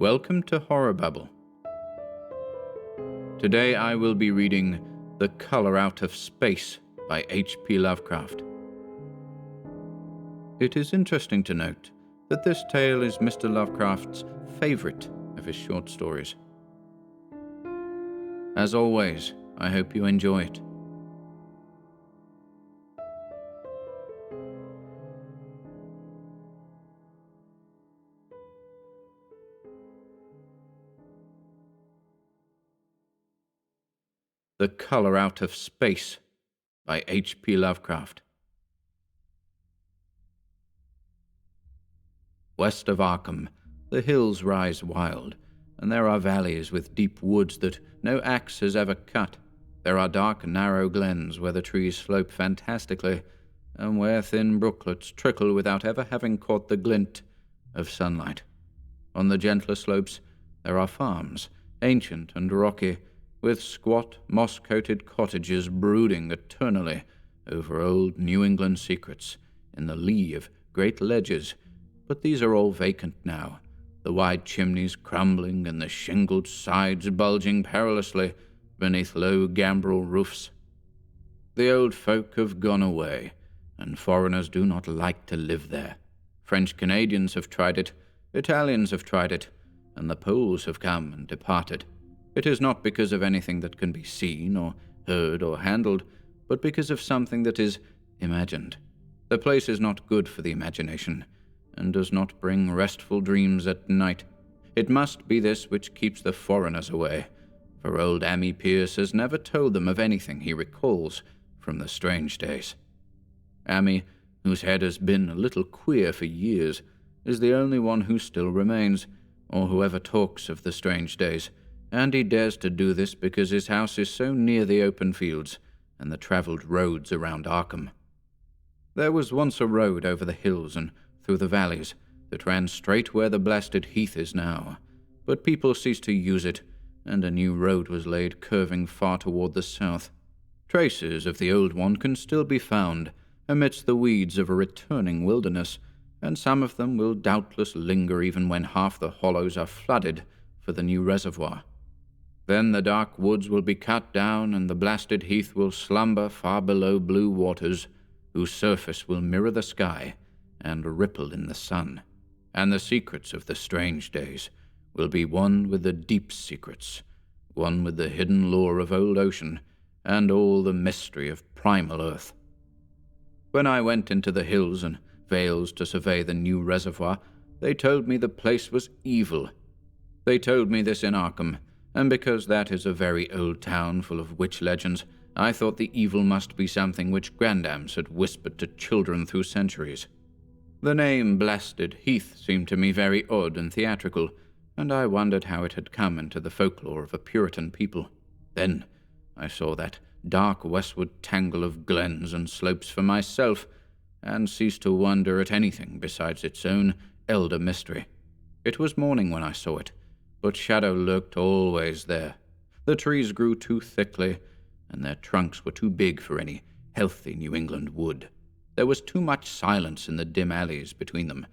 Welcome to HorrorBabble. Today I will be reading The Color Out of Space by H.P. Lovecraft. It is interesting to note that this tale is Mr. Lovecraft's favorite of his short stories. As always, I hope you enjoy it. The Color Out of Space by H.P. Lovecraft. West of Arkham, the hills rise wild, and there are valleys with deep woods that no axe has ever cut. There are dark, narrow glens where the trees slope fantastically, and where thin brooklets trickle without ever having caught the glint of sunlight. On the gentler slopes, there are farms, ancient and rocky, with squat, moss-coated cottages brooding eternally over old New England secrets in the lee of great ledges. But these are all vacant now, the wide chimneys crumbling and the shingled sides bulging perilously beneath low gambrel roofs. The old folk have gone away, and foreigners do not like to live there. French Canadians have tried it, Italians have tried it, and the Poles have come and departed. It is not because of anything that can be seen or heard or handled, but because of something that is imagined. The place is not good for the imagination, and does not bring restful dreams at night. It must be this which keeps the foreigners away, for old Ammi Pierce has never told them of anything he recalls from the strange days. Ammi, whose head has been a little queer for years, is the only one who still remains, or who ever talks of the strange days, and he dares to do this because his house is so near the open fields and the travelled roads around Arkham. There was once a road over the hills and through the valleys that ran straight where the blasted heath is now, but people ceased to use it, and a new road was laid curving far toward the south. Traces of the old one can still be found amidst the weeds of a returning wilderness, and some of them will doubtless linger even when half the hollows are flooded for the new reservoir. Then the dark woods will be cut down, and the blasted heath will slumber far below blue waters, whose surface will mirror the sky and ripple in the sun. And the secrets of the strange days will be one with the deep secrets, one with the hidden lore of old ocean, and all the mystery of primal earth. When I went into the hills and vales to survey the new reservoir, they told me the place was evil. They told me this in Arkham, and because that is a very old town full of witch legends, I thought the evil must be something which grandams had whispered to children through centuries. The name Blasted Heath seemed to me very odd and theatrical, and I wondered how it had come into the folklore of a Puritan people. Then I saw that dark westward tangle of glens and slopes for myself, and ceased to wonder at anything besides its own elder mystery. It was morning when I saw it, but shadow lurked always there. The trees grew too thickly, and their trunks were too big for any healthy New England wood. There was too much silence in the dim alleys between them,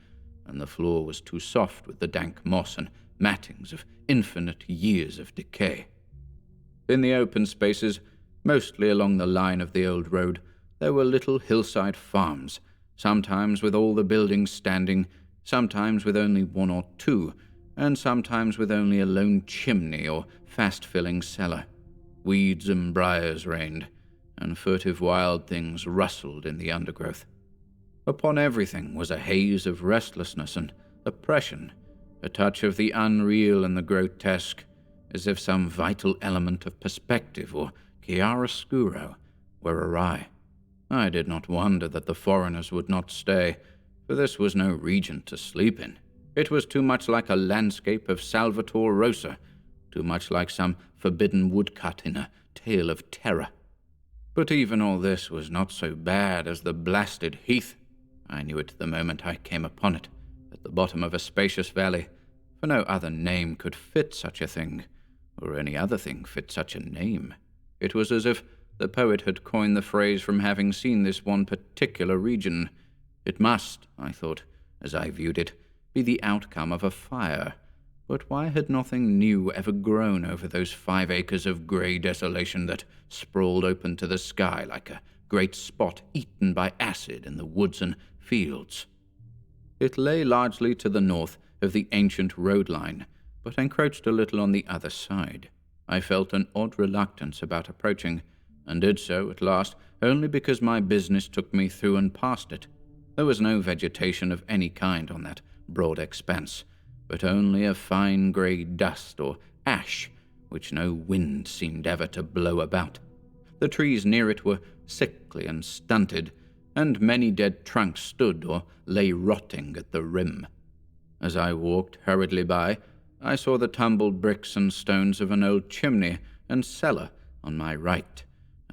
and the floor was too soft with the dank moss and mattings of infinite years of decay. In the open spaces, mostly along the line of the old road, there were little hillside farms, sometimes with all the buildings standing, sometimes with only one or two, and sometimes with only a lone chimney or fast-filling cellar. Weeds and briars reigned, and furtive wild things rustled in the undergrowth. Upon everything was a haze of restlessness and oppression, a touch of the unreal and the grotesque, as if some vital element of perspective or chiaroscuro were awry. I did not wonder that the foreigners would not stay, for this was no region to sleep in. It was too much like a landscape of Salvator Rosa, too much like some forbidden woodcut in a tale of terror. But even all this was not so bad as the blasted heath. I knew it the moment I came upon it, at the bottom of a spacious valley, for no other name could fit such a thing, or any other thing fit such a name. It was as if the poet had coined the phrase from having seen this one particular region. It must, I thought, as I viewed it, be the outcome of a fire, But why had nothing new ever grown over those 5 acres of grey desolation that sprawled open to the sky like a great spot eaten by acid in the woods and fields? It lay largely to the north of the ancient road line, but encroached a little on the other side. I felt an odd reluctance about approaching, and did so at last only because my business took me through and past it. There was no vegetation of any kind on that broad expanse, but only a fine grey dust or ash which no wind seemed ever to blow about. The trees near it were sickly and stunted, and many dead trunks stood or lay rotting at the rim. As I walked hurriedly by, I saw the tumbled bricks and stones of an old chimney and cellar on my right,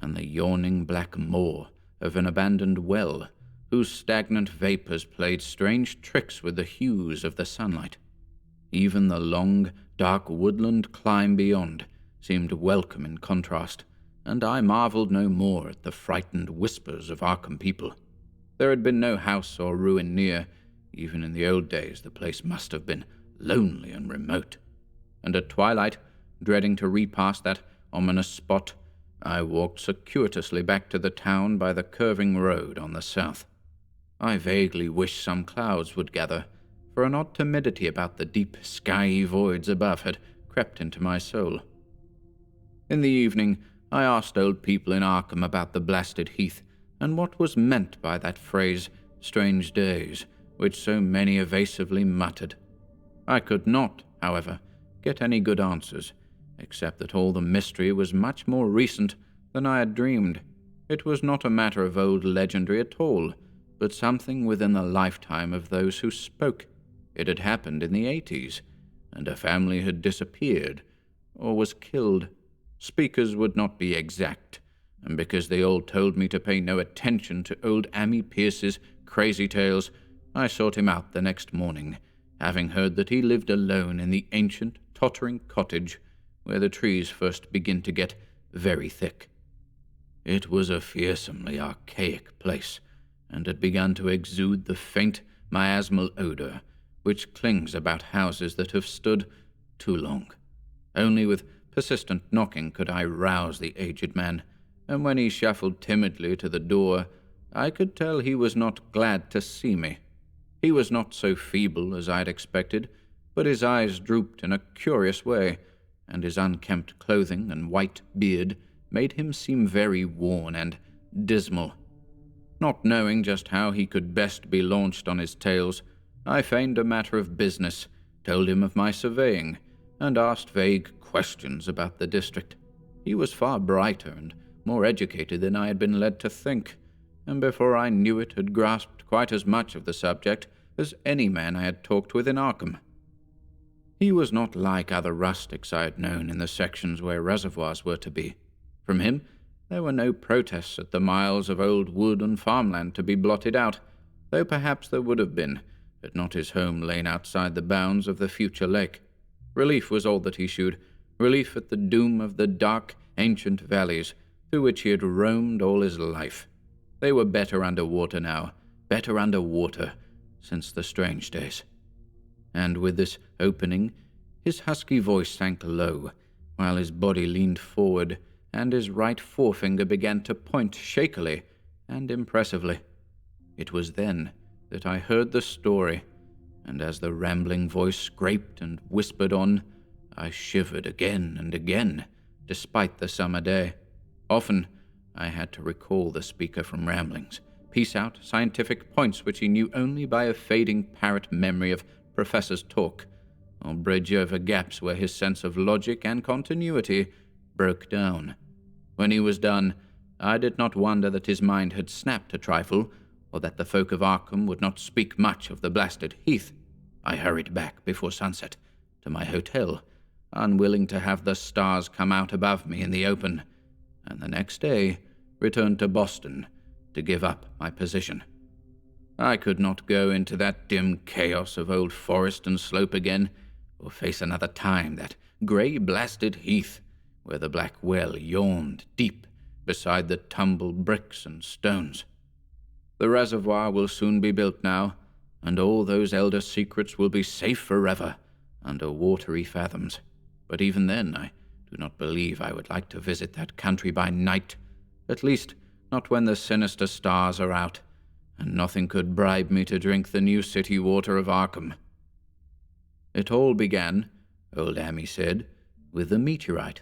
and the yawning black maw of an abandoned well, whose stagnant vapours played strange tricks with the hues of the sunlight. Even the long, dark woodland climb beyond seemed welcome in contrast, and I marvelled no more at the frightened whispers of Arkham people. There had been no house or ruin near. Even in the old days the place must have been lonely and remote. And at twilight, dreading to repass that ominous spot, I walked circuitously back to the town by the curving road on the south. I vaguely wished some clouds would gather, for an odd timidity about the deep, skyey voids above had crept into my soul. In the evening, I asked old people in Arkham about the blasted heath, and what was meant by that phrase, strange days, which so many evasively muttered. I could not, however, get any good answers, except that all the mystery was much more recent than I had dreamed. It was not a matter of old legendary at all, but something within the lifetime of those who spoke. It had happened in the 80s, and a family had disappeared, or was killed. Speakers would not be exact, and because they all told me to pay no attention to old Ammi Pierce's crazy tales, I sought him out the next morning, having heard that he lived alone in the ancient, tottering cottage where the trees first begin to get very thick. It was a fearsomely archaic place, and had begun to exude the faint, miasmal odor which clings about houses that have stood too long. Only with persistent knocking could I rouse the aged man, and when he shuffled timidly to the door, I could tell he was not glad to see me. He was not so feeble as I had expected, but his eyes drooped in a curious way, and his unkempt clothing and white beard made him seem very worn and dismal. Not knowing just how he could best be launched on his tales, I feigned a matter of business, told him of my surveying, and asked vague questions about the district. He was far brighter and more educated than I had been led to think, and before I knew it had grasped quite as much of the subject as any man I had talked with in Arkham. He was not like other rustics I had known in the sections where reservoirs were to be. From him there were no protests at the miles of old wood and farmland to be blotted out, though perhaps there would have been, had not his home lain outside the bounds of the future lake. Relief was all that he shewed, relief at the doom of the dark, ancient valleys through which he had roamed all his life. They were better under water now, better under water since the strange days. And with this opening, his husky voice sank low, while his body leaned forward, and his right forefinger began to point shakily and impressively. It was then that I heard the story, and as the rambling voice scraped and whispered on, I shivered again and again, despite the summer day. Often I had to recall the speaker from ramblings, piece out scientific points which he knew only by a fading parrot memory of professors' talk, or bridge over gaps where his sense of logic and continuity broke down. When he was done, I did not wonder that his mind had snapped a trifle, or that the folk of Arkham would not speak much of the blasted heath. I hurried back before sunset to my hotel, unwilling to have the stars come out above me in the open, and the next day returned to Boston to give up my position. I could not go into that dim chaos of old forest and slope again, or face another time that grey blasted heath, where the black well yawned deep beside the tumbled bricks and stones. The reservoir will soon be built now, and all those elder secrets will be safe forever under watery fathoms. But even then, I do not believe I would like to visit that country by night, at least not when the sinister stars are out, and nothing could bribe me to drink the new city water of Arkham. It all began, old Amy said, with the meteorite.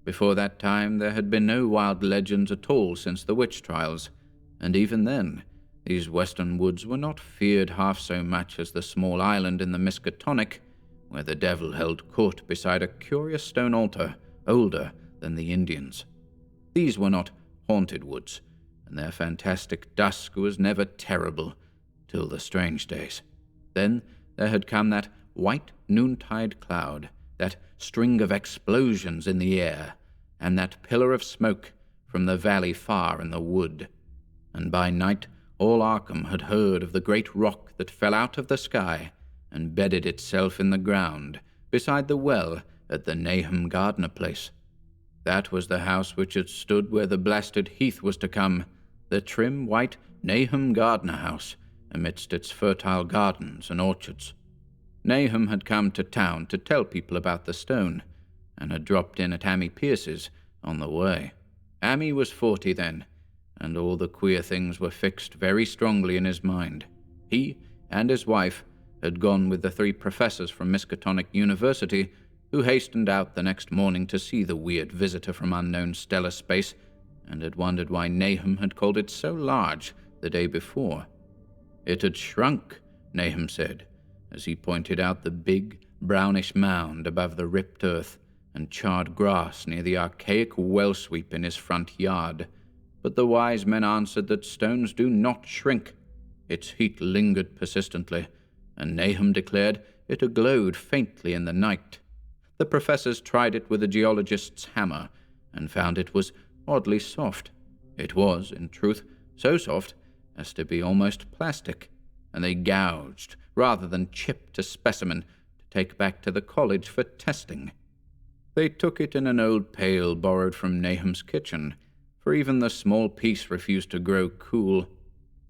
Before that time there had been no wild legends at all since the witch trials, and even then these western woods were not feared half so much as the small island in the Miskatonic, where the devil held court beside a curious stone altar older than the Indians. These were not haunted woods, and their fantastic dusk was never terrible till the strange days. Then there had come that white noontide cloud, that string of explosions in the air, and that pillar of smoke from the valley far in the wood. And by night all Arkham had heard of the great rock that fell out of the sky and bedded itself in the ground beside the well at the Nahum Gardner place. That was the house which had stood where the blasted heath was to come, the trim white Nahum Gardner house amidst its fertile gardens and orchards. Nahum had come to town to tell people about the stone, and had dropped in at Amy Pierce's on the way. Amy was 40 then, and all the queer things were fixed very strongly in his mind. He and his wife had gone with the 3 professors from Miskatonic University, who hastened out the next morning to see the weird visitor from unknown stellar space, and had wondered why Nahum had called it so large the day before. It had shrunk, Nahum said, as he pointed out the big, brownish mound above the ripped earth and charred grass near the archaic well sweep in his front yard. But the wise men answered that stones do not shrink. Its heat lingered persistently, and Nahum declared it glowed faintly in the night. The professors tried it with a geologist's hammer, and found it was oddly soft. It was, in truth, so soft as to be almost plastic, and they gouged rather than chipped a specimen to take back to the college for testing. They took it in an old pail borrowed from Nahum's kitchen, for even the small piece refused to grow cool.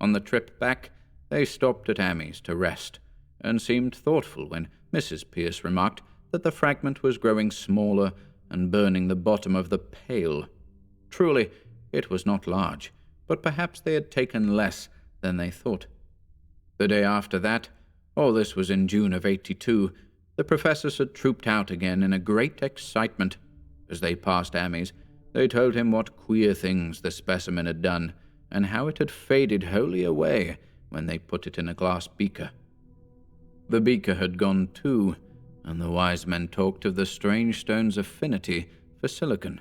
On the trip back, they stopped at Amy's to rest, and seemed thoughtful when Mrs. Pierce remarked that the fragment was growing smaller and burning the bottom of the pail. Truly, it was not large, but perhaps they had taken less than they thought. The day after that, all this was in June of '82, the professors had trooped out again in a great excitement. As they passed Amy's, they told him what queer things the specimen had done, and how it had faded wholly away when they put it in a glass beaker. The beaker had gone too, and the wise men talked of the strange stone's affinity for silicon.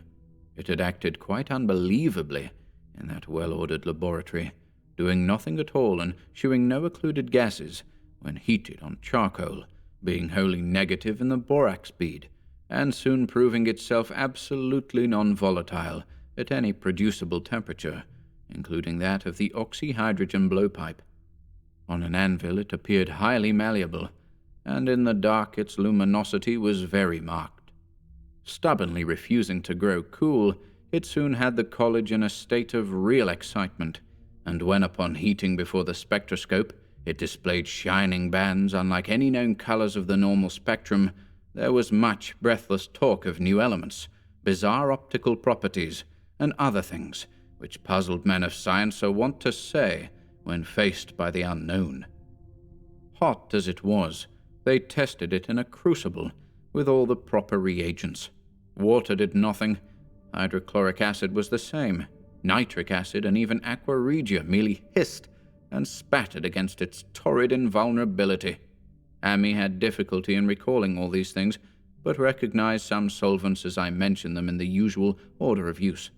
It had acted quite unbelievably in that well-ordered laboratory, doing nothing at all and shewing no occluded gases when heated on charcoal, being wholly negative in the borax bead, and soon proving itself absolutely non-volatile at any producible temperature, including that of the oxyhydrogen blowpipe. On an anvil it appeared highly malleable, and in the dark its luminosity was very marked. Stubbornly refusing to grow cool, it soon had the college in a state of real excitement, and when upon heating before the spectroscope it displayed shining bands unlike any known colors of the normal spectrum, there was much breathless talk of new elements, bizarre optical properties, and other things which puzzled men of science are wont to say when faced by the unknown. Hot as it was, they tested it in a crucible with all the proper reagents. Water did nothing. Hydrochloric acid was the same. Nitric acid and even aqua regia merely hissed and spattered against its torrid invulnerability. Amy had difficulty in recalling all these things, but recognized some solvents as I mentioned them in the usual order of use.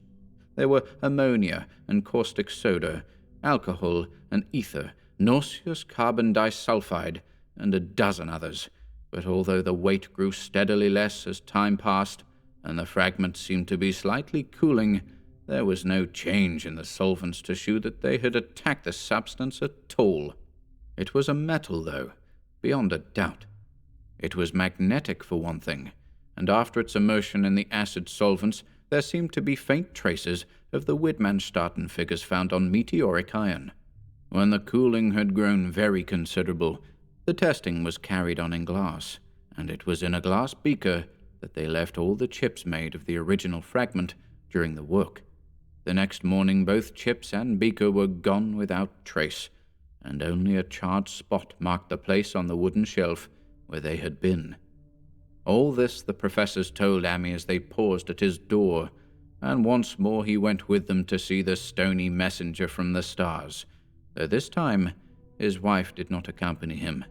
There were ammonia and caustic soda, alcohol and ether, nauseous carbon disulfide, and a dozen others, but although the weight grew steadily less as time passed, and the fragments seemed to be slightly cooling, there was no change in the solvents to shew that they had attacked the substance at all. It was a metal, though, beyond a doubt. It was magnetic, for one thing, and after its immersion in the acid solvents, there seemed to be faint traces of the Widmanstatten figures found on meteoric iron. When the cooling had grown very considerable, the testing was carried on in glass, and it was in a glass beaker that they left all the chips made of the original fragment during the work. The next morning both chips and beaker were gone without trace, and only a charred spot marked the place on the wooden shelf where they had been. All this the professors told Amy as they paused at his door, and once more he went with them to see the stony messenger from the stars, though this time his wife did not accompany him.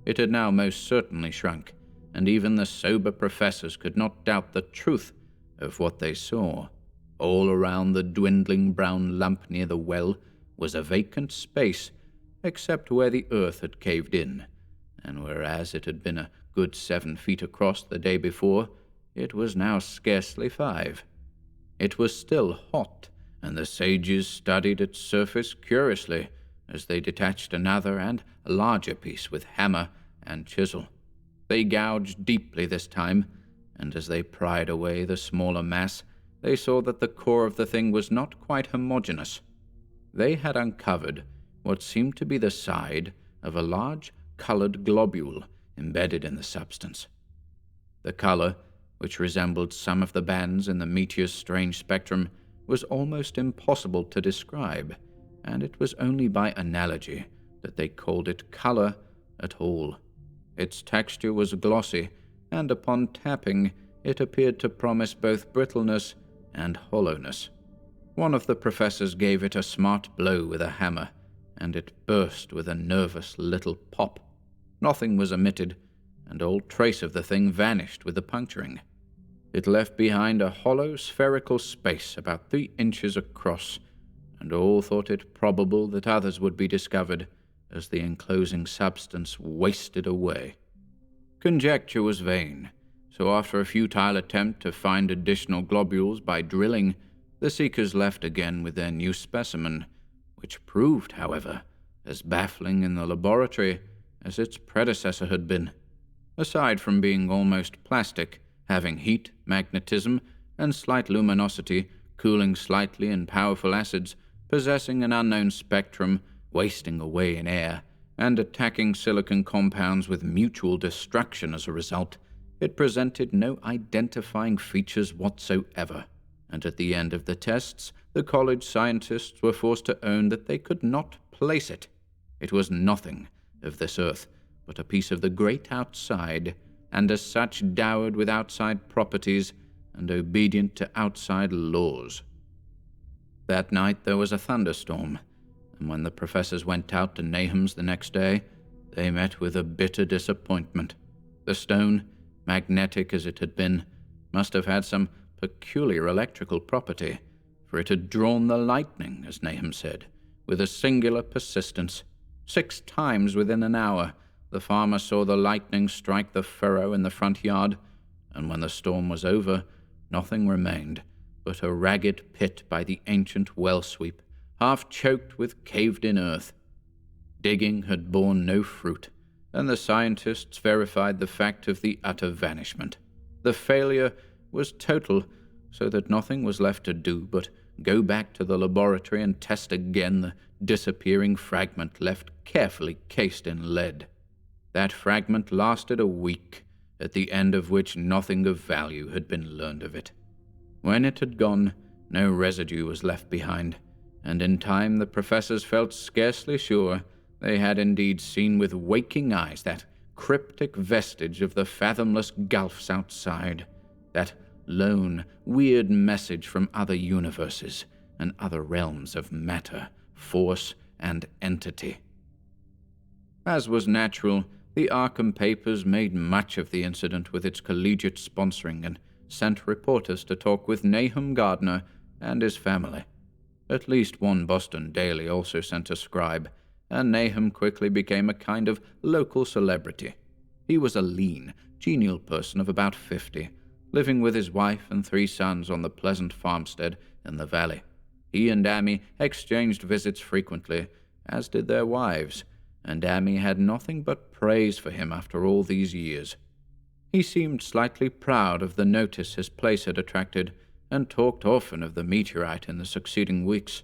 It had now most certainly shrunk, and even the sober professors could not doubt the truth of what they saw. All around the dwindling brown lump near the well was a vacant space, except where the earth had caved in, and whereas it had been a good 7 feet across the day before, it was now scarcely 5. It was still hot, and the sages studied its surface curiously as they detached another and larger piece with hammer and chisel. They gouged deeply this time, and as they pried away the smaller mass, they saw that the core of the thing was not quite homogeneous. They had uncovered what seemed to be the side of a large colored globule embedded in the substance. The color, which resembled some of the bands in the meteor's strange spectrum, was almost impossible to describe, and it was only by analogy that they called it color at all. Its texture was glossy, and upon tapping it appeared to promise both brittleness and hollowness. One of the professors gave it a smart blow with a hammer, and it burst with a nervous little pop. Nothing was omitted, and all trace of the thing vanished with the puncturing. It left behind a hollow spherical space about 3 inches across, and all thought it probable that others would be discovered as the enclosing substance wasted away. Conjecture was vain, so after a futile attempt to find additional globules by drilling, the seekers left again with their new specimen, which proved, however, as baffling in the laboratory as its predecessor had been. Aside from being almost plastic, having heat, magnetism, and slight luminosity, cooling slightly in powerful acids, possessing an unknown spectrum, wasting away in air, and attacking silicon compounds with mutual destruction as a result, it presented no identifying features whatsoever, and at the end of the tests, the college scientists were forced to own that they could not place it. It was nothing of this earth, but a piece of the great outside, and as such dowered with outside properties and obedient to outside laws. That night there was a thunderstorm, and when the professors went out to Nahum's the next day, they met with a bitter disappointment. The stone, magnetic as it had been, must have had some peculiar electrical property, for it had drawn the lightning, as Nahum said, with a singular persistence. 6 times within an hour, the farmer saw the lightning strike the furrow in the front yard, and when the storm was over, nothing remained but a ragged pit by the ancient well sweep, half choked with caved-in earth. Digging had borne no fruit, and the scientists verified the fact of the utter vanishment. The failure was total, so that nothing was left to do but go back to the laboratory and test again the disappearing fragment left carefully cased in lead. That fragment lasted a week, at the end of which nothing of value had been learned of it. When it had gone, no residue was left behind, and in time the professors felt scarcely sure they had indeed seen with waking eyes that cryptic vestige of the fathomless gulfs outside, that lone, weird message from other universes and other realms of matter, force, and entity. As was natural, the Arkham papers made much of the incident with its collegiate sponsoring and sent reporters to talk with Nahum Gardner and his family. At least one Boston daily also sent a scribe, and Nahum quickly became a kind of local celebrity. He was a lean, genial person of about 50, living with his wife and 3 sons on the pleasant farmstead in the valley. He and Amy exchanged visits frequently, as did their wives, and Amy had nothing but praise for him after all these years. He seemed slightly proud of the notice his place had attracted, and talked often of the meteorite in the succeeding weeks.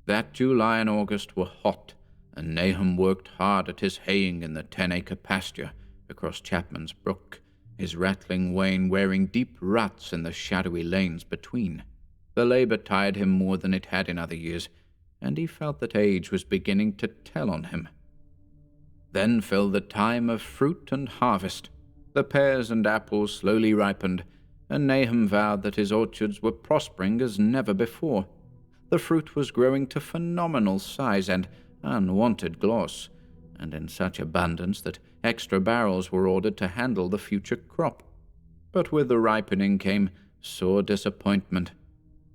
That July and August were hot, and Nahum worked hard at his haying in the 10-acre pasture, across Chapman's Brook, his rattling wain wearing deep ruts in the shadowy lanes between. The labor tired him more than it had in other years, and he felt that age was beginning to tell on him. Then fell the time of fruit and harvest. The pears and apples slowly ripened, and Nahum vowed that his orchards were prospering as never before. The fruit was growing to phenomenal size and unwanted gloss, and in such abundance that extra barrels were ordered to handle the future crop. But with the ripening came sore disappointment,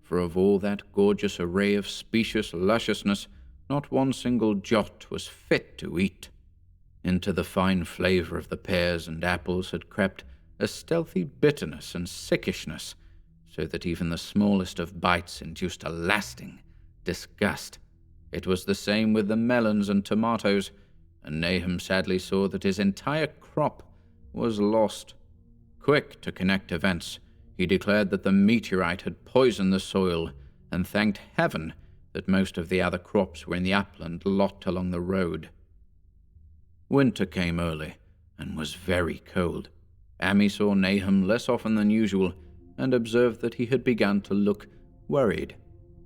for of all that gorgeous array of specious lusciousness, not one single jot was fit to eat. Into the fine flavor of the pears and apples had crept a stealthy bitterness and sickishness, so that even the smallest of bites induced a lasting disgust. It was the same with the melons and tomatoes, and Nahum sadly saw that his entire crop was lost. Quick to connect events, he declared that the meteorite had poisoned the soil, and thanked heaven that most of the other crops were in the upland lot along the road. Winter came early, and was very cold. Amy saw Nahum less often than usual, and observed that he had begun to look worried.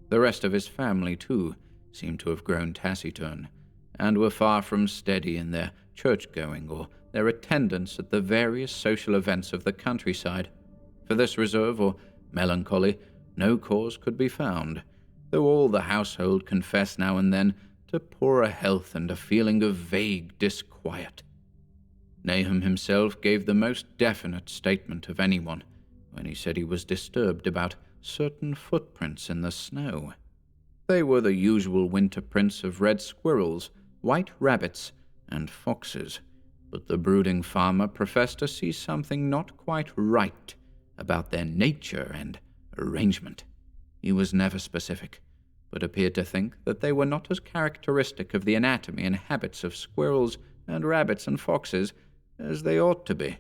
The rest of his family, too, seemed to have grown taciturn, and were far from steady in their church-going or their attendance at the various social events of the countryside. For this reserve or melancholy no cause could be found, though all the household confessed now and then to poorer health and a feeling of vague disquiet. Nahum himself gave the most definite statement of anyone when he said he was disturbed about certain footprints in the snow. They were the usual winter prints of red squirrels, white rabbits, and foxes, but the brooding farmer professed to see something not quite right about their nature and arrangement. He was never specific, but appeared to think that they were not as characteristic of the anatomy and habits of squirrels and rabbits and foxes as they ought to be.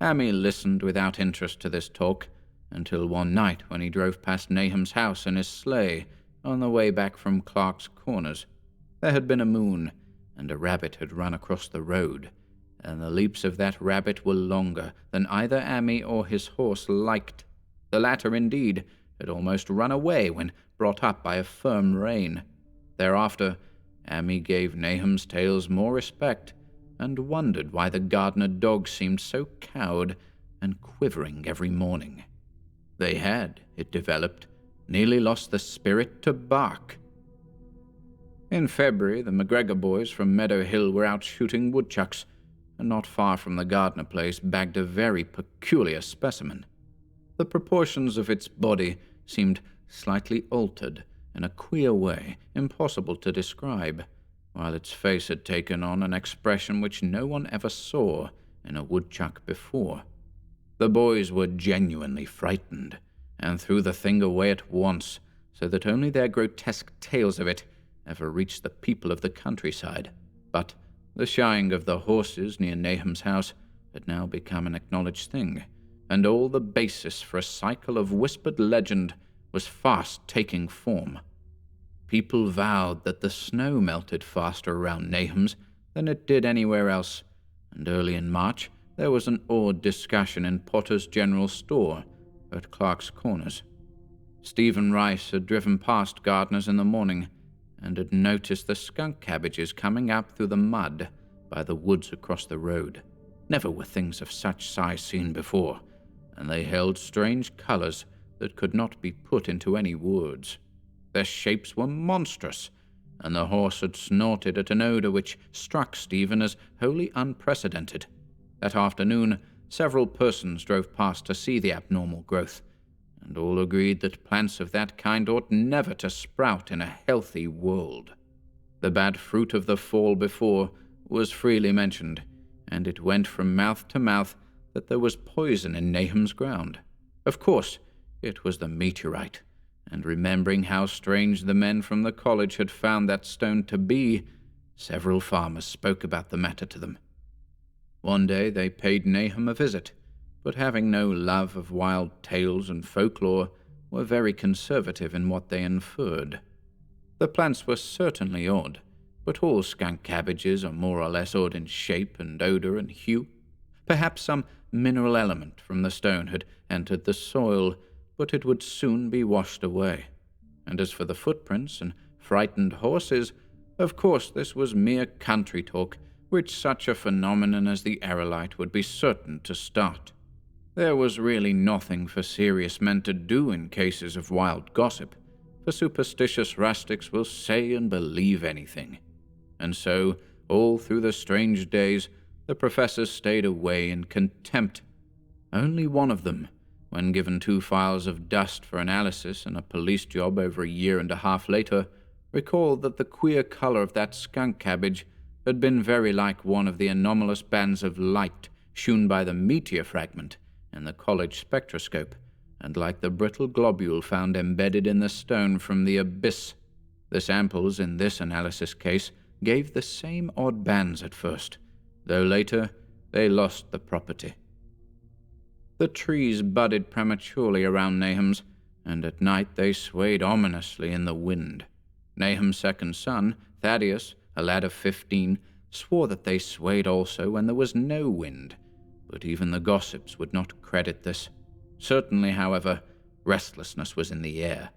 Amy listened without interest to this talk, until one night when he drove past Nahum's house in his sleigh on the way back from Clark's Corners. There had been a moon, and a rabbit had run across the road, and the leaps of that rabbit were longer than either Amy or his horse liked. The latter, indeed, had almost run away when brought up by a firm rein. Thereafter, Amy gave Nahum's tales more respect, and wondered why the gardener dog seemed so cowed and quivering every morning. They had, it developed, nearly lost the spirit to bark. In February, the McGregor boys from Meadow Hill were out shooting woodchucks, and not far from the Gardner place bagged a very peculiar specimen. The proportions of its body seemed slightly altered in a queer way impossible to describe, while its face had taken on an expression which no one ever saw in a woodchuck before. The boys were genuinely frightened, and threw the thing away at once, so that only their grotesque tales of it ever reached the people of the countryside. But the shying of the horses near Nahum's house had now become an acknowledged thing, and all the basis for a cycle of whispered legend was fast taking form. People vowed that the snow melted faster around Nahum's than it did anywhere else, and early in March there was an awed discussion in Potter's General Store at Clark's Corners. Stephen Rice had driven past Gardner's in the morning, and had noticed the skunk cabbages coming up through the mud by the woods across the road. Never were things of such size seen before, and they held strange colors that could not be put into any words. Their shapes were monstrous, and the horse had snorted at an odor which struck Stephen as wholly unprecedented. That afternoon, several persons drove past to see the abnormal growth, and all agreed that plants of that kind ought never to sprout in a healthy world. The bad fruit of the fall before was freely mentioned, and it went from mouth to mouth that there was poison in Nahum's ground. Of course, it was the meteorite, and remembering how strange the men from the college had found that stone to be, several farmers spoke about the matter to them. One day they paid Nahum a visit, but having no love of wild tales and folklore, were very conservative in what they inferred. The plants were certainly odd, but all skunk cabbages are more or less odd in shape and odor and hue. Perhaps some mineral element from the stone had entered the soil, but it would soon be washed away. And as for the footprints and frightened horses, of course this was mere country talk, which such a phenomenon as the aerolite would be certain to start. There was really nothing for serious men to do in cases of wild gossip, for superstitious rustics will say and believe anything. And so, all through the strange days, the professors stayed away in contempt. Only one of them, when given 2 files of dust for analysis and a police job over a year and a half later, recalled that the queer color of that skunk cabbage had been very like one of the anomalous bands of light shewn by the meteor fragment in the college spectroscope, and like the brittle globule found embedded in the stone from the abyss. The samples in this analysis case gave the same odd bands at first, though later they lost the property. The trees budded prematurely around Nahum's, and at night they swayed ominously in the wind. Nahum's second son, Thaddeus, a lad of 15, swore that they swayed also when there was no wind, but even the gossips would not credit this. Certainly, however, restlessness was in the air.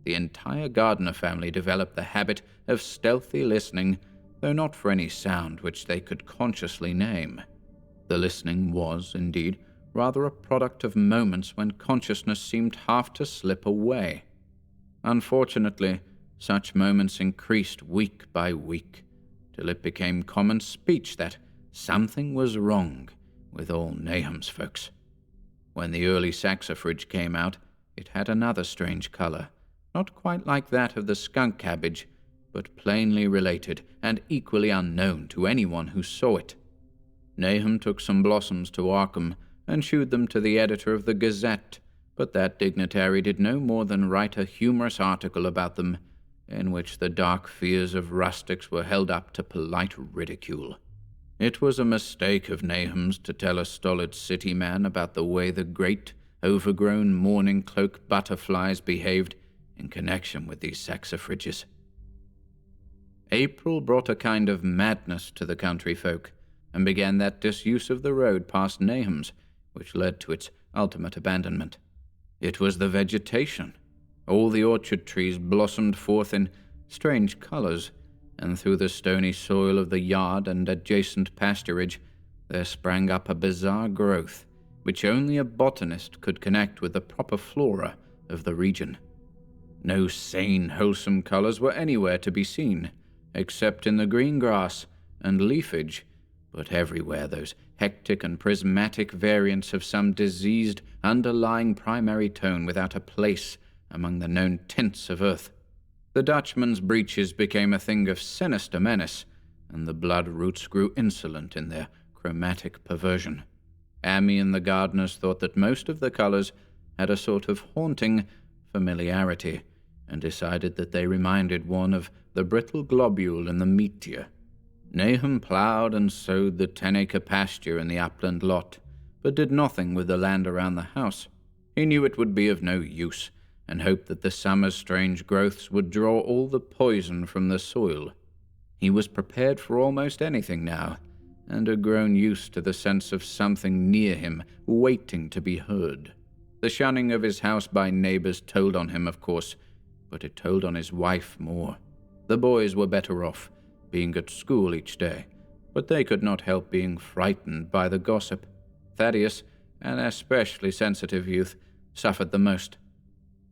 The entire Gardner family developed the habit of stealthy listening, though not for any sound which they could consciously name. The listening was, indeed, rather a product of moments when consciousness seemed half to slip away. Unfortunately, such moments increased week by week, till it became common speech that something was wrong with all Nahum's folks. When the early saxifrage came out, it had another strange color, not quite like that of the skunk cabbage, but plainly related and equally unknown to anyone who saw it. Nahum took some blossoms to Arkham and shewed them to the editor of the Gazette, but that dignitary did no more than write a humorous article about them, in which the dark fears of rustics were held up to polite ridicule. It was a mistake of Nahum's to tell a stolid city man about the way the great, overgrown mourning cloak butterflies behaved in connection with these saxifrages. April brought a kind of madness to the country folk, and began that disuse of the road past Nahum's, which led to its ultimate abandonment. It was the vegetation. All the orchard trees blossomed forth in strange colors, and through the stony soil of the yard and adjacent pasturage there sprang up a bizarre growth, which only a botanist could connect with the proper flora of the region. No sane, wholesome colors were anywhere to be seen, except in the green grass and leafage, but everywhere those hectic and prismatic variants of some diseased, underlying primary tone without a place among the known tints of earth. The Dutchman's breeches became a thing of sinister menace, and the blood roots grew insolent in their chromatic perversion. Amy and the gardeners thought that most of the colors had a sort of haunting familiarity, and decided that they reminded one of the brittle globule in the meteor. Nahum plowed and sowed the 10-acre pasture in the upland lot, but did nothing with the land around the house. He knew it would be of no use, and hoped that the summer's strange growths would draw all the poison from the soil. He was prepared for almost anything now, and had grown used to the sense of something near him, waiting to be heard. The shunning of his house by neighbors told on him, of course, but it told on his wife more. The boys were better off, being at school each day, but they could not help being frightened by the gossip. Thaddeus, an especially sensitive youth, suffered the most.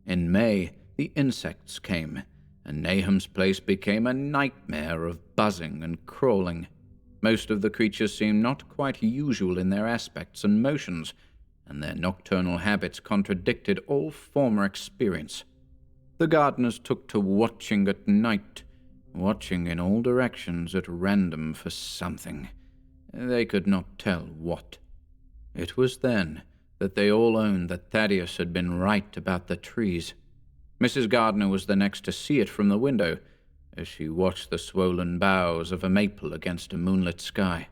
In May, the insects came, and Nahum's place became a nightmare of buzzing and crawling. Most of the creatures seemed not quite usual in their aspects and motions, and their nocturnal habits contradicted all former experience. The gardeners took to watching at night, watching in all directions at random for something. They could not tell what. It was then that they all owned that Thaddeus had been right about the trees. Mrs. Gardner was the next to see it from the window, as she watched the swollen boughs of a maple against a moonlit sky.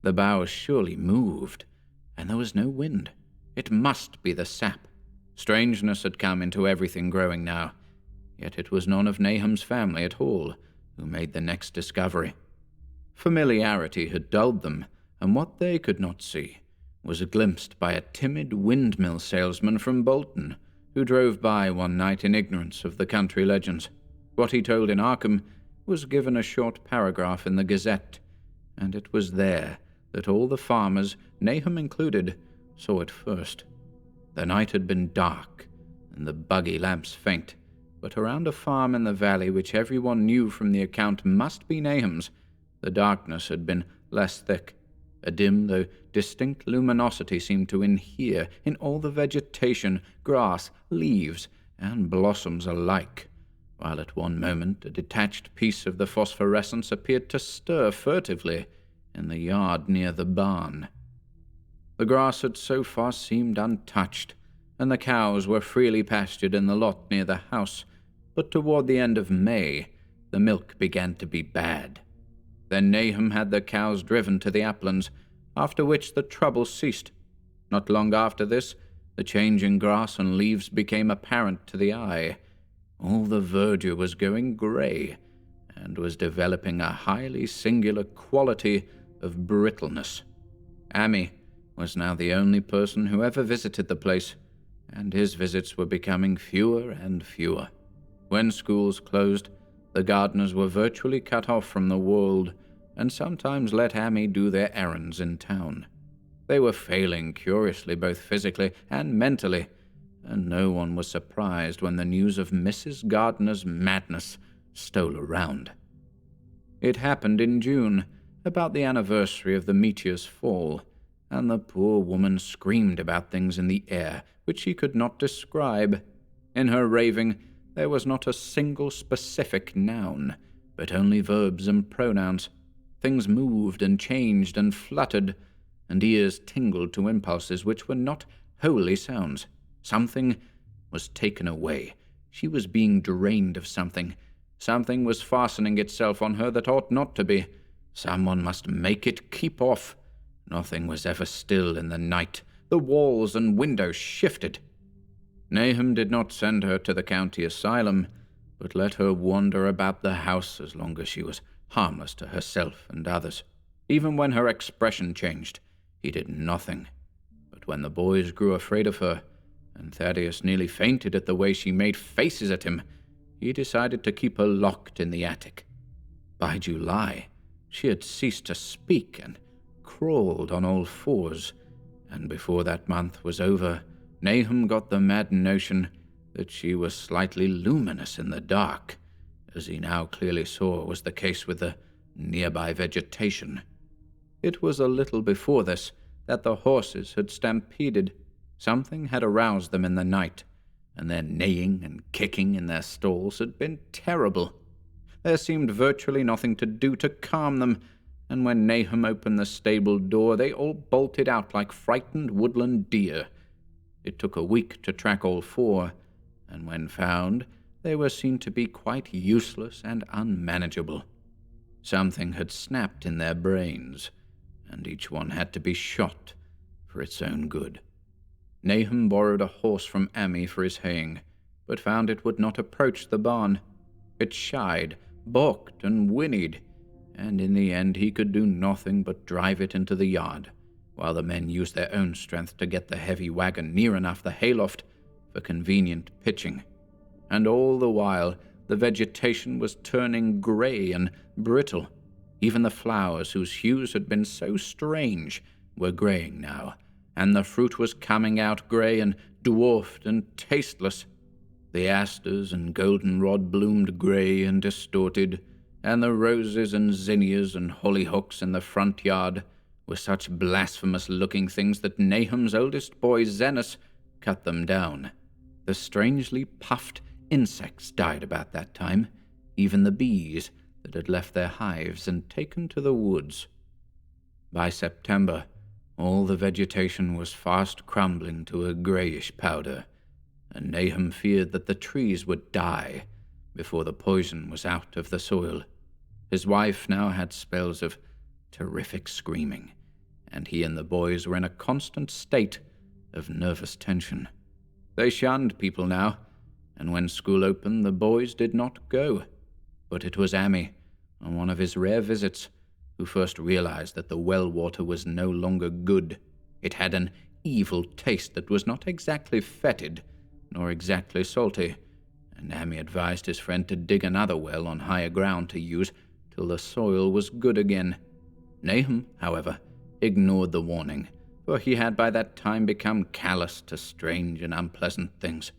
The boughs surely moved, and there was no wind. It must be the sap. Strangeness had come into everything growing now, yet it was none of Nahum's family at all who made the next discovery. Familiarity had dulled them, and what they could not see was glimpsed by a timid windmill salesman from Bolton, who drove by one night in ignorance of the country legends. What he told in Arkham was given a short paragraph in the Gazette, and it was there that all the farmers, Nahum included, saw it first. The night had been dark, and the buggy lamps faint, but around a farm in the valley which everyone knew from the account must be Nahum's, the darkness had been less thick. A dim though distinct luminosity seemed to inhere in all the vegetation, grass, leaves, and blossoms alike, while at one moment a detached piece of the phosphorescence appeared to stir furtively in the yard near the barn. The grass had so far seemed untouched, and the cows were freely pastured in the lot near the house, but toward the end of May the milk began to be bad. Then Nahum had the cows driven to the uplands, after which the trouble ceased. Not long after this, the change in grass and leaves became apparent to the eye. All the verdure was going grey, and was developing a highly singular quality of brittleness. Ammi was now the only person who ever visited the place, and his visits were becoming fewer and fewer. When schools closed, the gardeners were virtually cut off from the world, and sometimes let Ammi do their errands in town. They were failing curiously both physically and mentally, and no one was surprised when the news of Mrs. Gardiner's madness stole around. It happened in June, about the anniversary of the meteor's fall, and the poor woman screamed about things in the air which she could not describe. In her raving there was not a single specific noun, but only verbs and pronouns. Things moved and changed and fluttered, and ears tingled to impulses which were not wholly sounds. Something was taken away. She was being drained of something. Something was fastening itself on her that ought not to be. Someone must make it keep off. Nothing was ever still in the night. The walls and windows shifted. Nahum did not send her to the county asylum, but let her wander about the house as long as she was harmless to herself and others. Even when her expression changed, he did nothing. But when the boys grew afraid of her, and Thaddeus nearly fainted at the way she made faces at him, he decided to keep her locked in the attic. By July, she had ceased to speak and crawled on all fours, and before that month was over, Nahum got the mad notion that she was slightly luminous in the dark, as he now clearly saw was the case with the nearby vegetation. It was a little before this that the horses had stampeded. Something had aroused them in the night, and their neighing and kicking in their stalls had been terrible. There seemed virtually nothing to do to calm them, and when Nahum opened the stable door, they all bolted out like frightened woodland deer. It took a week to track all four, and when found, they were seen to be quite useless and unmanageable. Something had snapped in their brains, and each one had to be shot for its own good. Nahum borrowed a horse from Ammi for his haying, but found it would not approach the barn. It shied, balked, and whinnied, and in the end he could do nothing but drive it into the yard, while the men used their own strength to get the heavy wagon near enough the hayloft for convenient pitching. And all the while the vegetation was turning grey and brittle. Even the flowers, whose hues had been so strange, were greying now, and the fruit was coming out grey and dwarfed and tasteless. The asters and goldenrod bloomed grey and distorted, and the roses and zinnias and hollyhocks in the front yard were such blasphemous-looking things that Nahum's oldest boy, Zenos, cut them down. The strangely puffed insects died about that time, even the bees that had left their hives and taken to the woods. By September, all the vegetation was fast crumbling to a greyish powder, and Nahum feared that the trees would die before the poison was out of the soil. His wife now had spells of terrific screaming, and he and the boys were in a constant state of nervous tension. They shunned people now, and when school opened the boys did not go. But it was Ammi, on one of his rare visits, who first realized that the well water was no longer good. It had an evil taste that was not exactly fetid, nor exactly salty, and Amy advised his friend to dig another well on higher ground to use till the soil was good again. Nahum, however, ignored the warning, for he had by that time become callous to strange and unpleasant things.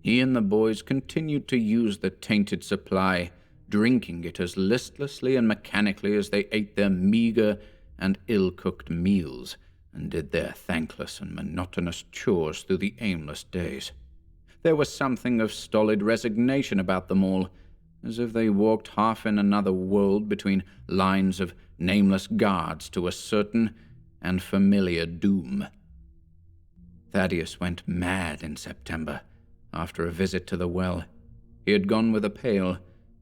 He and the boys continued to use the tainted supply, drinking it as listlessly and mechanically as they ate their meagre and ill-cooked meals and did their thankless and monotonous chores through the aimless days. There was something of stolid resignation about them all, as if they walked half in another world between lines of nameless guards to a certain and familiar doom. Thaddeus went mad in September after a visit to the well. He had gone with a pail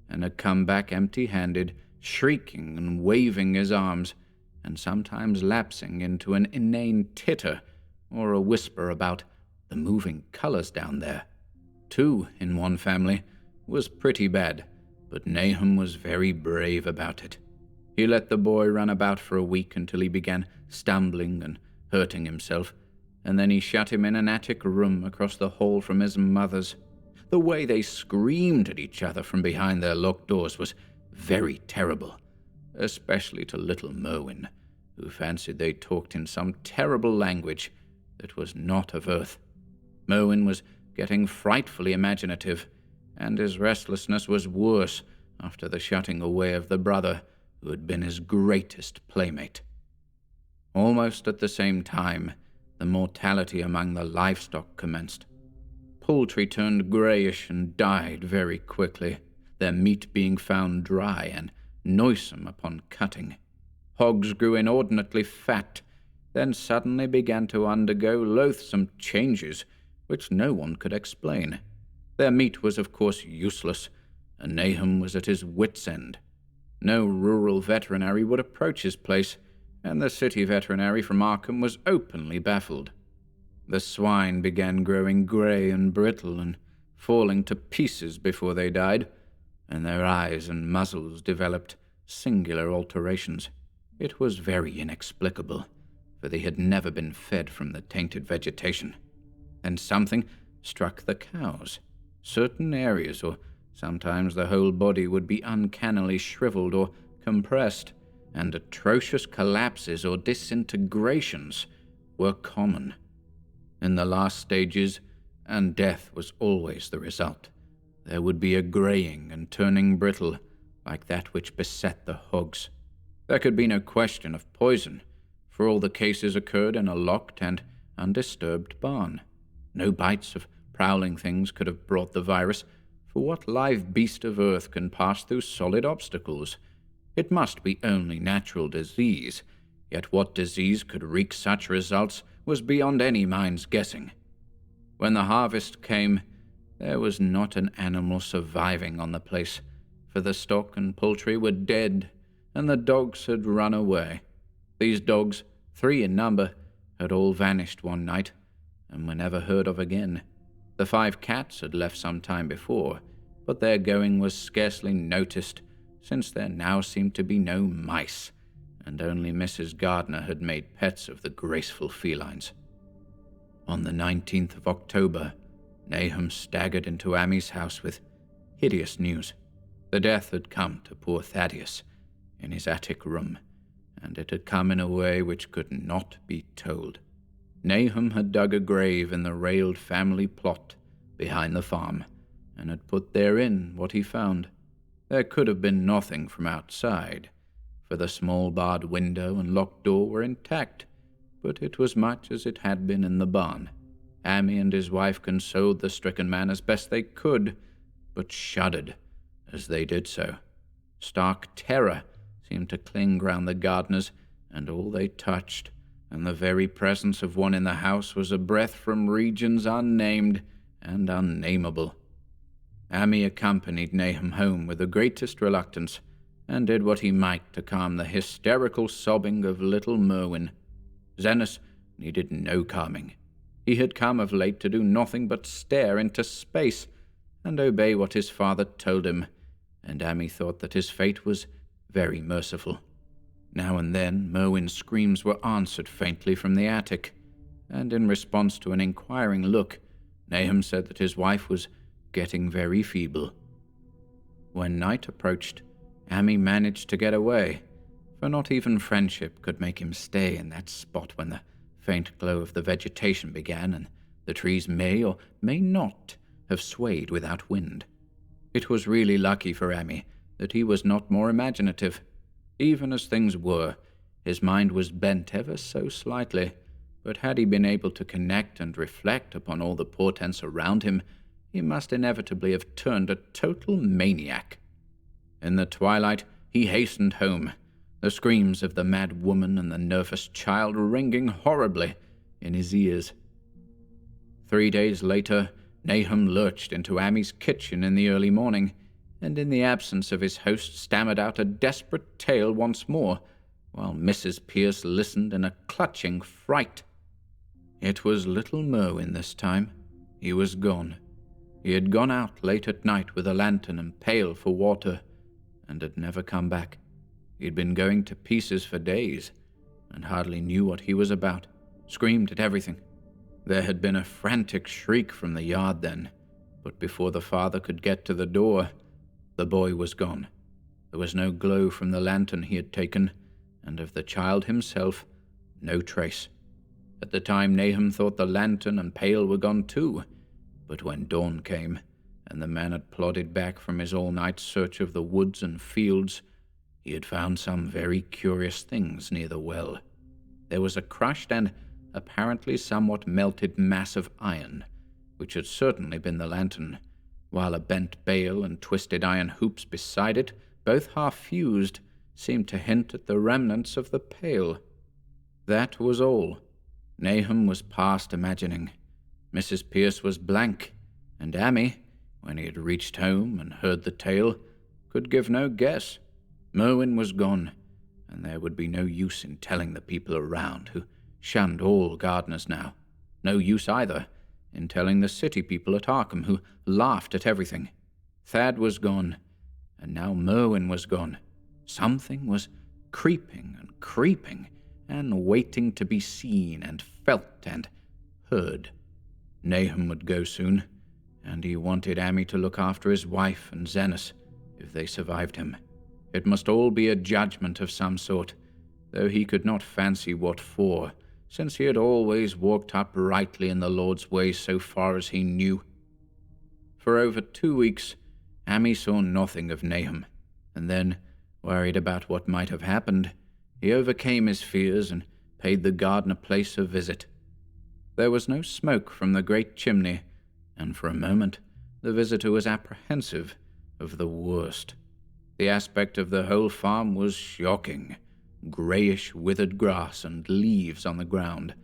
and had come back empty-handed, shrieking and waving his arms, and sometimes lapsing into an inane titter or a whisper about the moving colors down there. 2 in one family was pretty bad, but Nahum was very brave about it. He let the boy run about for a week until he began stumbling and hurting himself, and then he shut him in an attic room across the hall from his mother's. The way they screamed at each other from behind their locked doors was very terrible, especially to little Merwin, who fancied they talked in some terrible language that was not of earth. Merwin was getting frightfully imaginative, and his restlessness was worse after the shutting away of the brother who had been his greatest playmate. Almost at the same time, the mortality among the livestock commenced. Poultry turned greyish and died very quickly, their meat being found dry and noisome upon cutting. Hogs grew inordinately fat, then suddenly began to undergo loathsome changes which no one could explain. Their meat was of course useless, and Nahum was at his wits' end. No rural veterinary would approach his place, and the city veterinary from Arkham was openly baffled. The swine began growing grey and brittle and falling to pieces before they died, and their eyes and muzzles developed singular alterations. It was very inexplicable, for they had never been fed from the tainted vegetation. Then something struck the cows. Certain areas, or sometimes the whole body, would be uncannily shriveled or compressed, and atrocious collapses or disintegrations were common. In the last stages, and death was always the result, there would be a greying and turning brittle, like that which beset the hogs. There could be no question of poison, for all the cases occurred in a locked and undisturbed barn. No bites of prowling things could have brought the virus, for what live beast of earth can pass through solid obstacles? It must be only natural disease, yet what disease could wreak such results was beyond any mind's guessing. When the harvest came, there was not an animal surviving on the place, for the stock and poultry were dead, and the dogs had run away. These dogs, 3 in number, had all vanished one night, and were never heard of again. The 5 cats had left some time before, but their going was scarcely noticed, since there now seemed to be no mice, and only Mrs. Gardner had made pets of the graceful felines. On the 19th of October, Nahum staggered into Amy's house with hideous news. The death had come to poor Thaddeus in his attic room, and it had come in a way which could not be told. Nahum had dug a grave in the railed family plot behind the farm, and had put therein what he found. There could have been nothing from outside, for the small barred window and locked door were intact, but it was much as it had been in the barn. Amy and his wife consoled the stricken man as best they could, but shuddered as they did so. Stark terror seemed to cling round the Gardners and all they touched, and the very presence of one in the house was a breath from regions unnamed and unnameable. Amy accompanied Nahum home with the greatest reluctance, and did what he might to calm the hysterical sobbing of little Merwin. Zenas needed no calming. He had come of late to do nothing but stare into space and obey what his father told him, and Amy thought that his fate was very merciful. Now and then, Merwin's screams were answered faintly from the attic, and in response to an inquiring look, Nahum said that his wife was getting very feeble. When night approached, Amy managed to get away, for not even friendship could make him stay in that spot when the faint glow of the vegetation began and the trees may or may not have swayed without wind. It was really lucky for Amy that he was not more imaginative. Even as things were, his mind was bent ever so slightly, but had he been able to connect and reflect upon all the portents around him, he must inevitably have turned a total maniac. In the twilight, he hastened home, the screams of the mad woman and the nervous child ringing horribly in his ears. 3 days later, Nahum lurched into Amy's kitchen in the early morning, and in the absence of his host stammered out a desperate tale once more, while Mrs. Pierce listened in a clutching fright. It was little Merwin this time. He was gone. He had gone out late at night with a lantern and pail for water, and had never come back. He'd been going to pieces for days, and hardly knew what he was about, screamed at everything. There had been a frantic shriek from the yard then, but before the father could get to the door, the boy was gone. There was no glow from the lantern he had taken, and of the child himself, no trace. At the time, Nahum thought the lantern and pail were gone too, but when dawn came, and the man had plodded back from his all-night search of the woods and fields, he had found some very curious things near the well. There was a crushed and apparently somewhat melted mass of iron, which had certainly been the lantern, while a bent bale and twisted iron hoops beside it, both half-fused, seemed to hint at the remnants of the pail. That was all. Nahum was past imagining. Mrs. Pierce was blank, and Amy, when he had reached home and heard the tale, could give no guess. Merwin was gone, and there would be no use in telling the people around, who shunned all gardeners now. No use either in telling the city people at Arkham, who laughed at everything. Thad was gone, and now Merwin was gone. Something was creeping and waiting to be seen and felt and heard. Nahum would go soon, and he wanted Amy to look after his wife and Zenas if they survived him. It must all be a judgment of some sort, though he could not fancy what for, since he had always walked uprightly in the Lord's way so far as he knew. For over 2 weeks, Amy saw nothing of Nahum, and then, worried about what might have happened, he overcame his fears and paid the gardener place a visit. There was no smoke from the great chimney, and for a moment the visitor was apprehensive of the worst. The aspect of the whole farm was shocking. Greyish withered grass and leaves on the ground,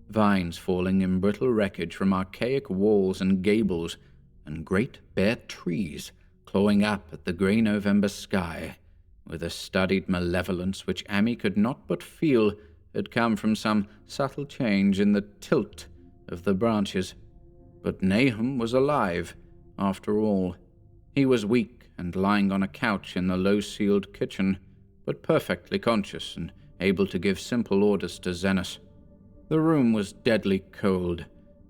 vines falling in brittle wreckage from archaic walls and gables, and great bare trees clawing up at the grey November sky, with a studied malevolence which Amy could not but feel had come from some subtle change in the tilt of the branches. But Nahum was alive, after all. He was weak and lying on a couch in the low-ceiled kitchen, but perfectly conscious and able to give simple orders to Zenas. The room was deadly cold,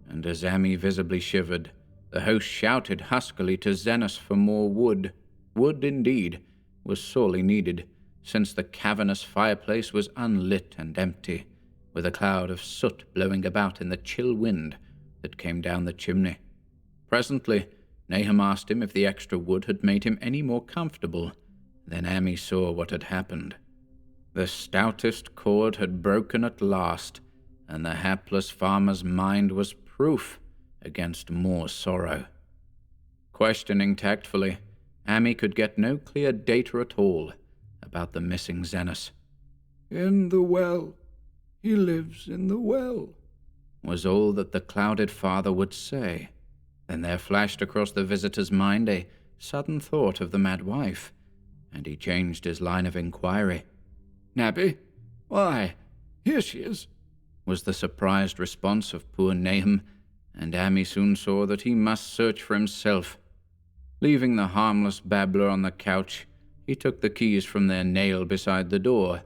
and as Amy visibly shivered, the host shouted huskily to Zenas for more wood. Wood, indeed, was sorely needed, since the cavernous fireplace was unlit and empty, with a cloud of soot blowing about in the chill wind that came down the chimney. Presently, Nahum asked him if the extra wood had made him any more comfortable. Then Amy saw what had happened. The stoutest cord had broken at last, and the hapless farmer's mind was proof against more sorrow. Questioning tactfully, Amy could get no clear data at all about the missing Zenas. "In the well. He lives in the well," was all that the clouded father would say. Then there flashed across the visitor's mind a sudden thought of the mad wife, and he changed his line of inquiry. "Nabby? Why, here she is," was the surprised response of poor Nahum, and Amy soon saw that he must search for himself. Leaving the harmless babbler on the couch, he took the keys from their nail beside the door,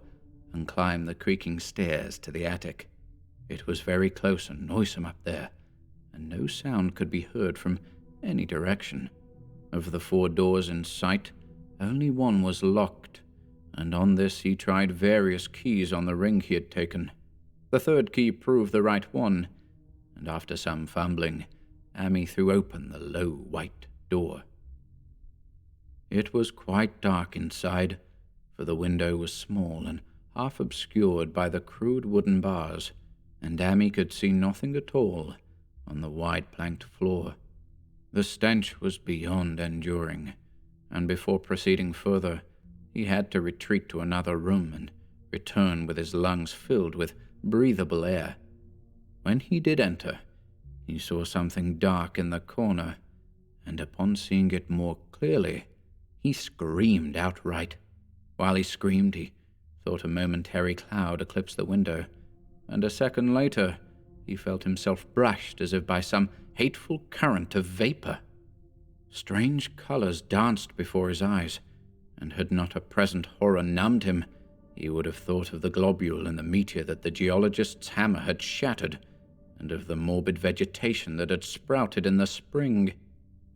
and climbed the creaking stairs to the attic. It was very close and noisome up there, and no sound could be heard from any direction. Of the 4 doors in sight, only one was locked, and on this he tried various keys on the ring he had taken. The 3rd key proved the right one, and after some fumbling, Amy threw open the low white door. It was quite dark inside, for the window was small and half obscured by the crude wooden bars, and Amy could see nothing at all on the wide planked floor. The stench was beyond enduring, and before proceeding further, he had to retreat to another room and return with his lungs filled with breathable air. When he did enter, he saw something dark in the corner, and upon seeing it more clearly, he screamed outright. While he screamed, he thought a momentary cloud eclipsed the window, and a second later, he felt himself brushed as if by some hateful current of vapor. Strange colors danced before his eyes, and had not a present horror numbed him, he would have thought of the globule in the meteor that the geologist's hammer had shattered, and of the morbid vegetation that had sprouted in the spring.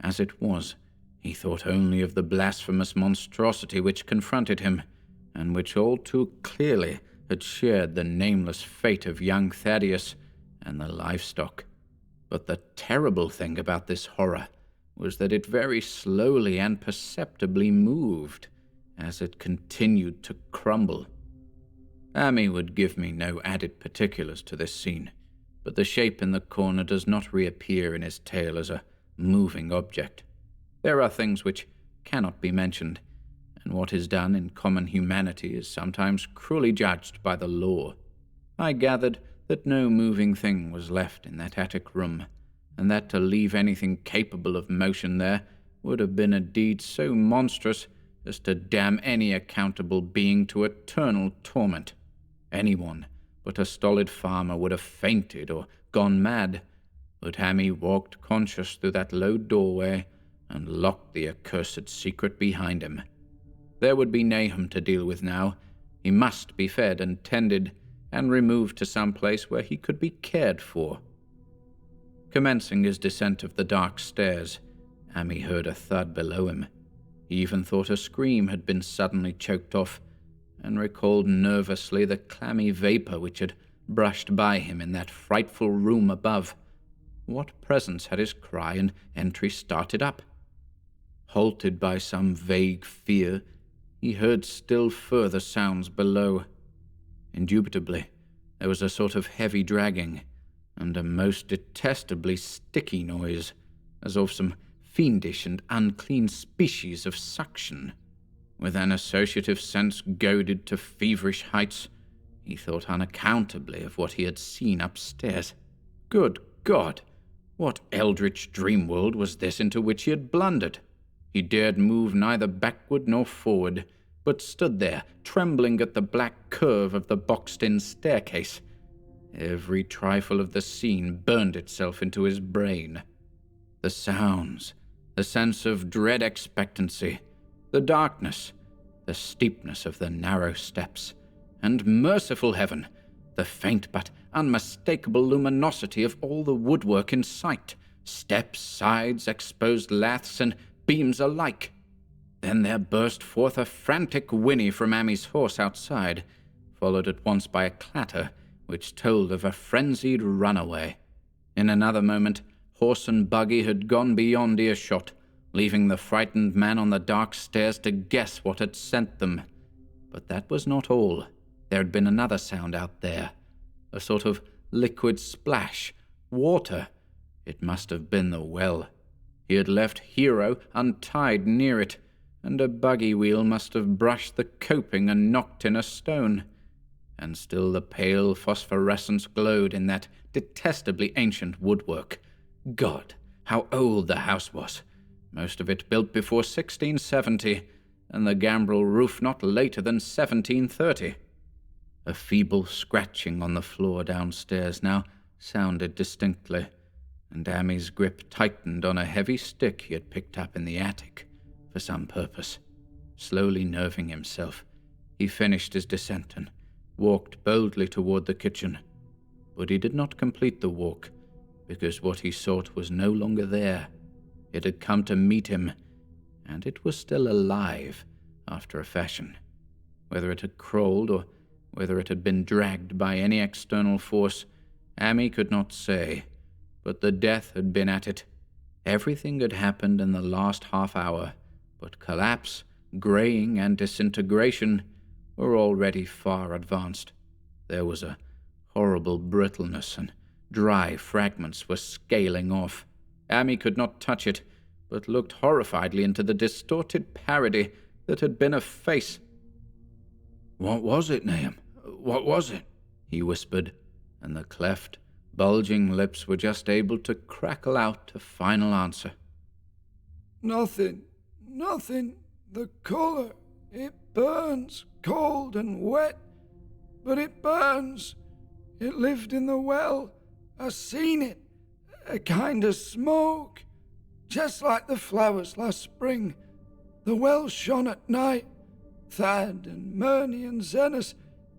As it was, he thought only of the blasphemous monstrosity which confronted him, and which all too clearly had shared the nameless fate of young Thaddeus and the livestock. But the terrible thing about this horror was that it very slowly and perceptibly moved as it continued to crumble. Amy would give me no added particulars to this scene, but the shape in the corner does not reappear in his tale as a moving object. There are things which cannot be mentioned, and what is done in common humanity is sometimes cruelly judged by the law. I gathered that no moving thing was left in that attic room, and that to leave anything capable of motion there would have been a deed so monstrous as to damn any accountable being to eternal torment. Anyone but a stolid farmer would have fainted or gone mad, but Amy walked conscious through that low doorway and locked the accursed secret behind him. There would be Nahum to deal with now. He must be fed and tended, and removed to some place where he could be cared for. Commencing his descent of the dark stairs, Amy heard a thud below him. He even thought a scream had been suddenly choked off, and recalled nervously the clammy vapor which had brushed by him in that frightful room above. What presence had his cry and entry started up? Halted by some vague fear, he heard still further sounds below. Indubitably, there was a sort of heavy dragging, and a most detestably sticky noise, as of some fiendish and unclean species of suction. With an associative sense goaded to feverish heights, he thought unaccountably of what he had seen upstairs. Good God! What eldritch dream world was this into which he had blundered? He dared move neither backward nor forward, but stood there, trembling at the black curve of the boxed-in staircase. Every trifle of the scene burned itself into his brain. The sounds, the sense of dread expectancy, the darkness, the steepness of the narrow steps, and, merciful heaven, the faint but unmistakable luminosity of all the woodwork in sight, steps, sides, exposed laths, and beams alike. Then there burst forth a frantic whinny from Amy's horse outside, followed at once by a clatter which told of a frenzied runaway. In another moment, horse and buggy had gone beyond earshot, leaving the frightened man on the dark stairs to guess what had sent them. But that was not all. There had been another sound out there, a sort of liquid splash, water. It must have been the well. He had left Hero untied near it, and a buggy wheel must have brushed the coping and knocked in a stone. And still the pale phosphorescence glowed in that detestably ancient woodwork. God, how old the house was! Most of it built before 1670, and the gambrel roof not later than 1730. A feeble scratching on the floor downstairs now sounded distinctly, and Amy's grip tightened on a heavy stick he had picked up in the attic for some purpose. Slowly nerving himself, he finished his descent and walked boldly toward the kitchen. But he did not complete the walk, because what he sought was no longer there. It had come to meet him, and it was still alive after a fashion. Whether it had crawled or whether it had been dragged by any external force, Amy could not say, but the death had been at it. Everything had happened in the last half hour, but collapse, graying, and disintegration were already far advanced. There was a horrible brittleness, and dry fragments were scaling off. Amy could not touch it, but looked horrifiedly into the distorted parody that had been a face. "What was it, Nahum? What was it?" he whispered, and the cleft, bulging lips were just able to crackle out a final answer. Nothing. The colour. It burns, cold and wet, but it burns. It lived in the well. I seen it. A kind of smoke. Just like the flowers last spring. The well shone at night. Thad and Murney and Zenas,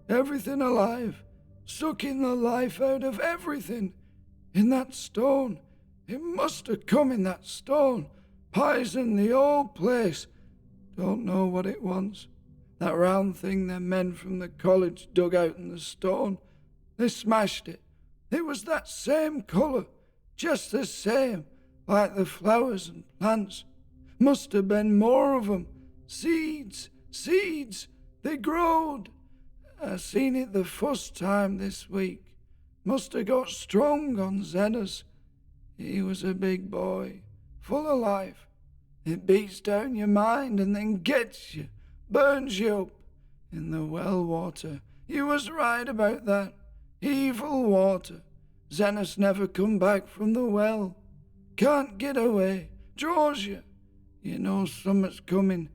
everything alive, sucking the life out of everything. In that stone. It must have come in that stone. Poisoned the whole place. Don't know what it was. That round thing them men from the college dug out in the stone. They smashed it. It was that same colour. Just the same. Like the flowers and plants. Must have been more of 'em. Seeds. They growed. I seen it the first time this week. Must have got strong on Zenas. He was a big boy, full of life. It beats down your mind and then gets you, burns you up. In the well water. You was right about that. Evil water. Zenas never come back from the well. Can't get away. Draws you. You know summat's coming,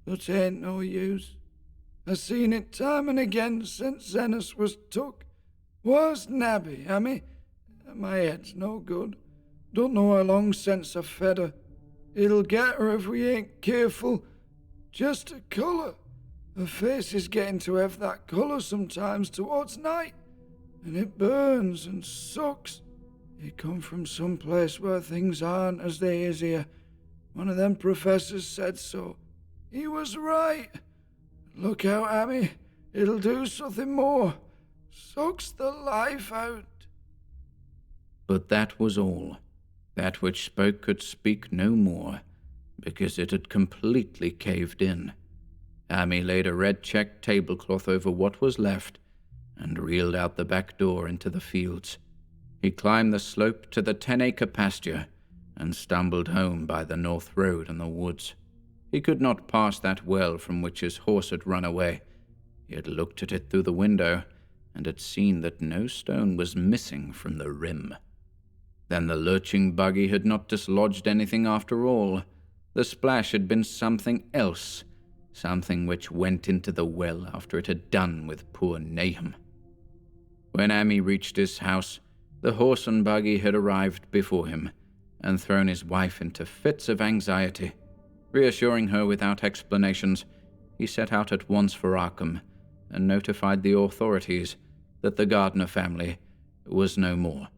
but ain't no use. I seen it time and again since Zenas was took. Was nabby, Amy? My head's no good. Don't know how long since I fed her. It'll get her if we ain't careful. Just a colour. Her face is getting to have that colour sometimes towards night. And it burns and sucks. It come from some place where things aren't as they is here. One of them professors said so. He was right. Look out, Amy. It'll do something more. Sucks the life out. But that was all. That which spoke could speak no more, because it had completely caved in. Amy laid a red-checked tablecloth over what was left and reeled out the back door into the fields. He climbed the slope to the 10-acre pasture and stumbled home by the north road and the woods. He could not pass that well from which his horse had run away. He had looked at it through the window and had seen that no stone was missing from the rim. Then the lurching buggy had not dislodged anything after all. The splash had been something else, something which went into the well after it had done with poor Nahum. When Amy reached his house, the horse and buggy had arrived before him and thrown his wife into fits of anxiety. Reassuring her without explanations, he set out at once for Arkham and notified the authorities that the Gardner family was no more.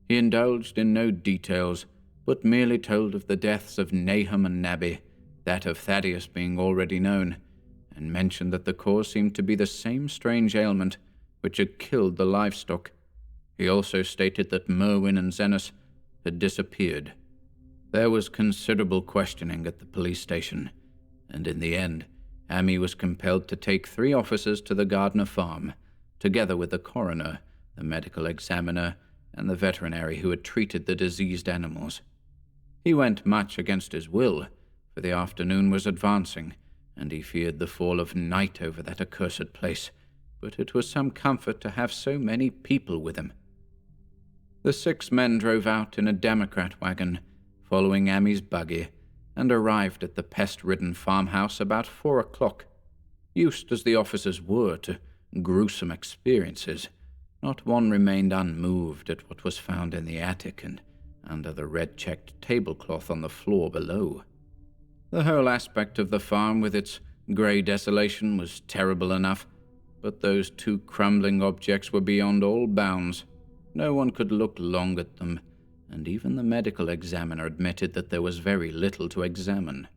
He indulged in no details, but merely told of the deaths of Nahum and Nabby, that of Thaddeus being already known, and mentioned that the cause seemed to be the same strange ailment which had killed the livestock. He also stated that Merwin and Zenas had disappeared. There was considerable questioning at the police station, and in the end, Amy was compelled to take 3 officers to the Gardner farm, together with the coroner, the medical examiner, and the veterinary who had treated the diseased animals. He went much against his will, for the afternoon was advancing, and he feared the fall of night over that accursed place, but it was some comfort to have so many people with him. The 6 men drove out in a Democrat wagon, following Amy's buggy, and arrived at the pest-ridden farmhouse about 4 o'clock. Used as the officers were to gruesome experiences, not one remained unmoved at what was found in the attic and under the red-checked tablecloth on the floor below. The whole aspect of the farm with its grey desolation was terrible enough, but those two crumbling objects were beyond all bounds. No one could look long at them, and even the medical examiner admitted that there was very little to examine.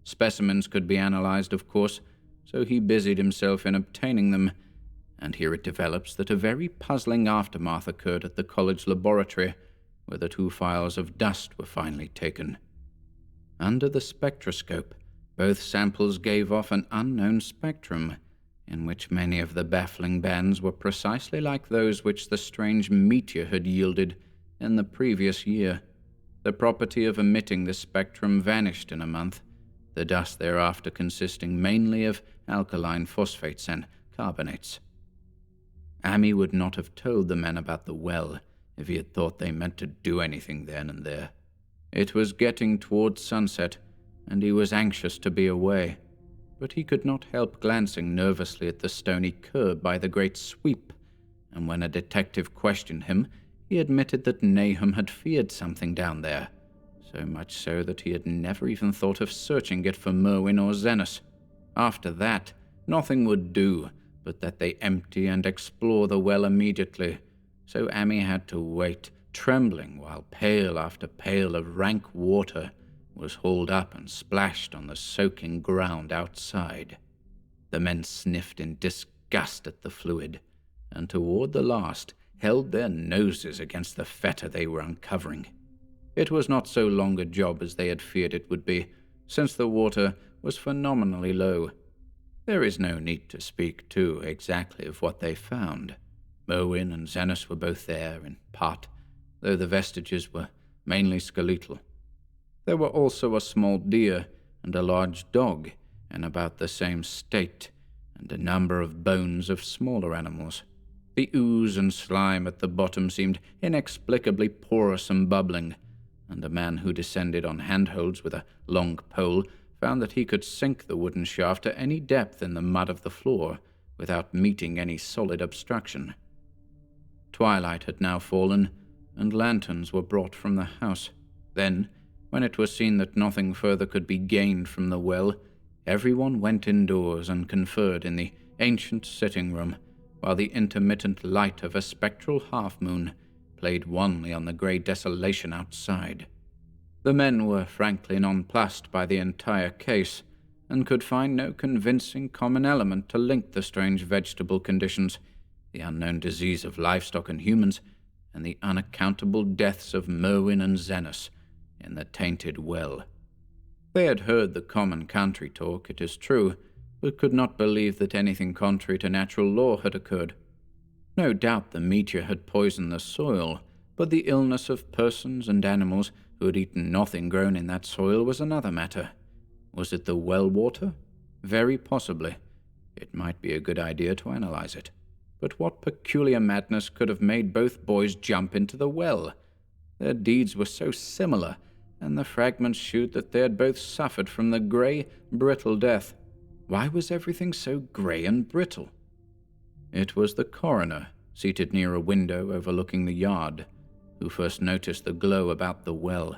Specimens could be analyzed, of course, so he busied himself in obtaining them, and here it develops that a very puzzling aftermath occurred at the college laboratory, where the two phials of dust were finally taken. Under the spectroscope, both samples gave off an unknown spectrum, in which many of the baffling bands were precisely like those which the strange meteor had yielded in the previous year. The property of emitting the spectrum vanished in a month, the dust thereafter consisting mainly of alkaline phosphates and carbonates. Amy would not have told the men about the well if he had thought they meant to do anything then and there. It was getting towards sunset, and he was anxious to be away, but he could not help glancing nervously at the stony curb by the great sweep, and when a detective questioned him, he admitted that Nahum had feared something down there, so much so that he had never even thought of searching it for Merwin or Zenos. After that, nothing would do but that they empty and explore the well immediately, so Amy had to wait, trembling while pail after pail of rank water was hauled up and splashed on the soaking ground outside. The men sniffed in disgust at the fluid, and toward the last held their noses against the fetor they were uncovering. It was not so long a job as they had feared it would be, since the water was phenomenally low. There is no need to speak, too, exactly of what they found. Merwin and Zenos were both there, in part, though the vestiges were mainly skeletal. There were also a small deer and a large dog in about the same state, and a number of bones of smaller animals. The ooze and slime at the bottom seemed inexplicably porous and bubbling, and a man who descended on handholds with a long pole found that he could sink the wooden shaft to any depth in the mud of the floor without meeting any solid obstruction. Twilight had now fallen, and lanterns were brought from the house. Then, when it was seen that nothing further could be gained from the well, everyone went indoors and conferred in the ancient sitting-room, while the intermittent light of a spectral half-moon played wanly on the grey desolation outside. The men were frankly nonplussed by the entire case, and could find no convincing common element to link the strange vegetable conditions, the unknown disease of livestock and humans, and the unaccountable deaths of Merwin and Zenos in the tainted well. They had heard the common country talk, it is true, but could not believe that anything contrary to natural law had occurred. No doubt the meteor had poisoned the soil, but the illness of persons and animals who had eaten nothing grown in that soil was another matter. Was it the well water? Very possibly. It might be a good idea to analyze it. But what peculiar madness could have made both boys jump into the well? Their deeds were so similar, and the fragments showed that they had both suffered from the grey, brittle death. Why was everything so grey and brittle? It was the coroner, seated near a window overlooking the yard, who first noticed the glow about the well.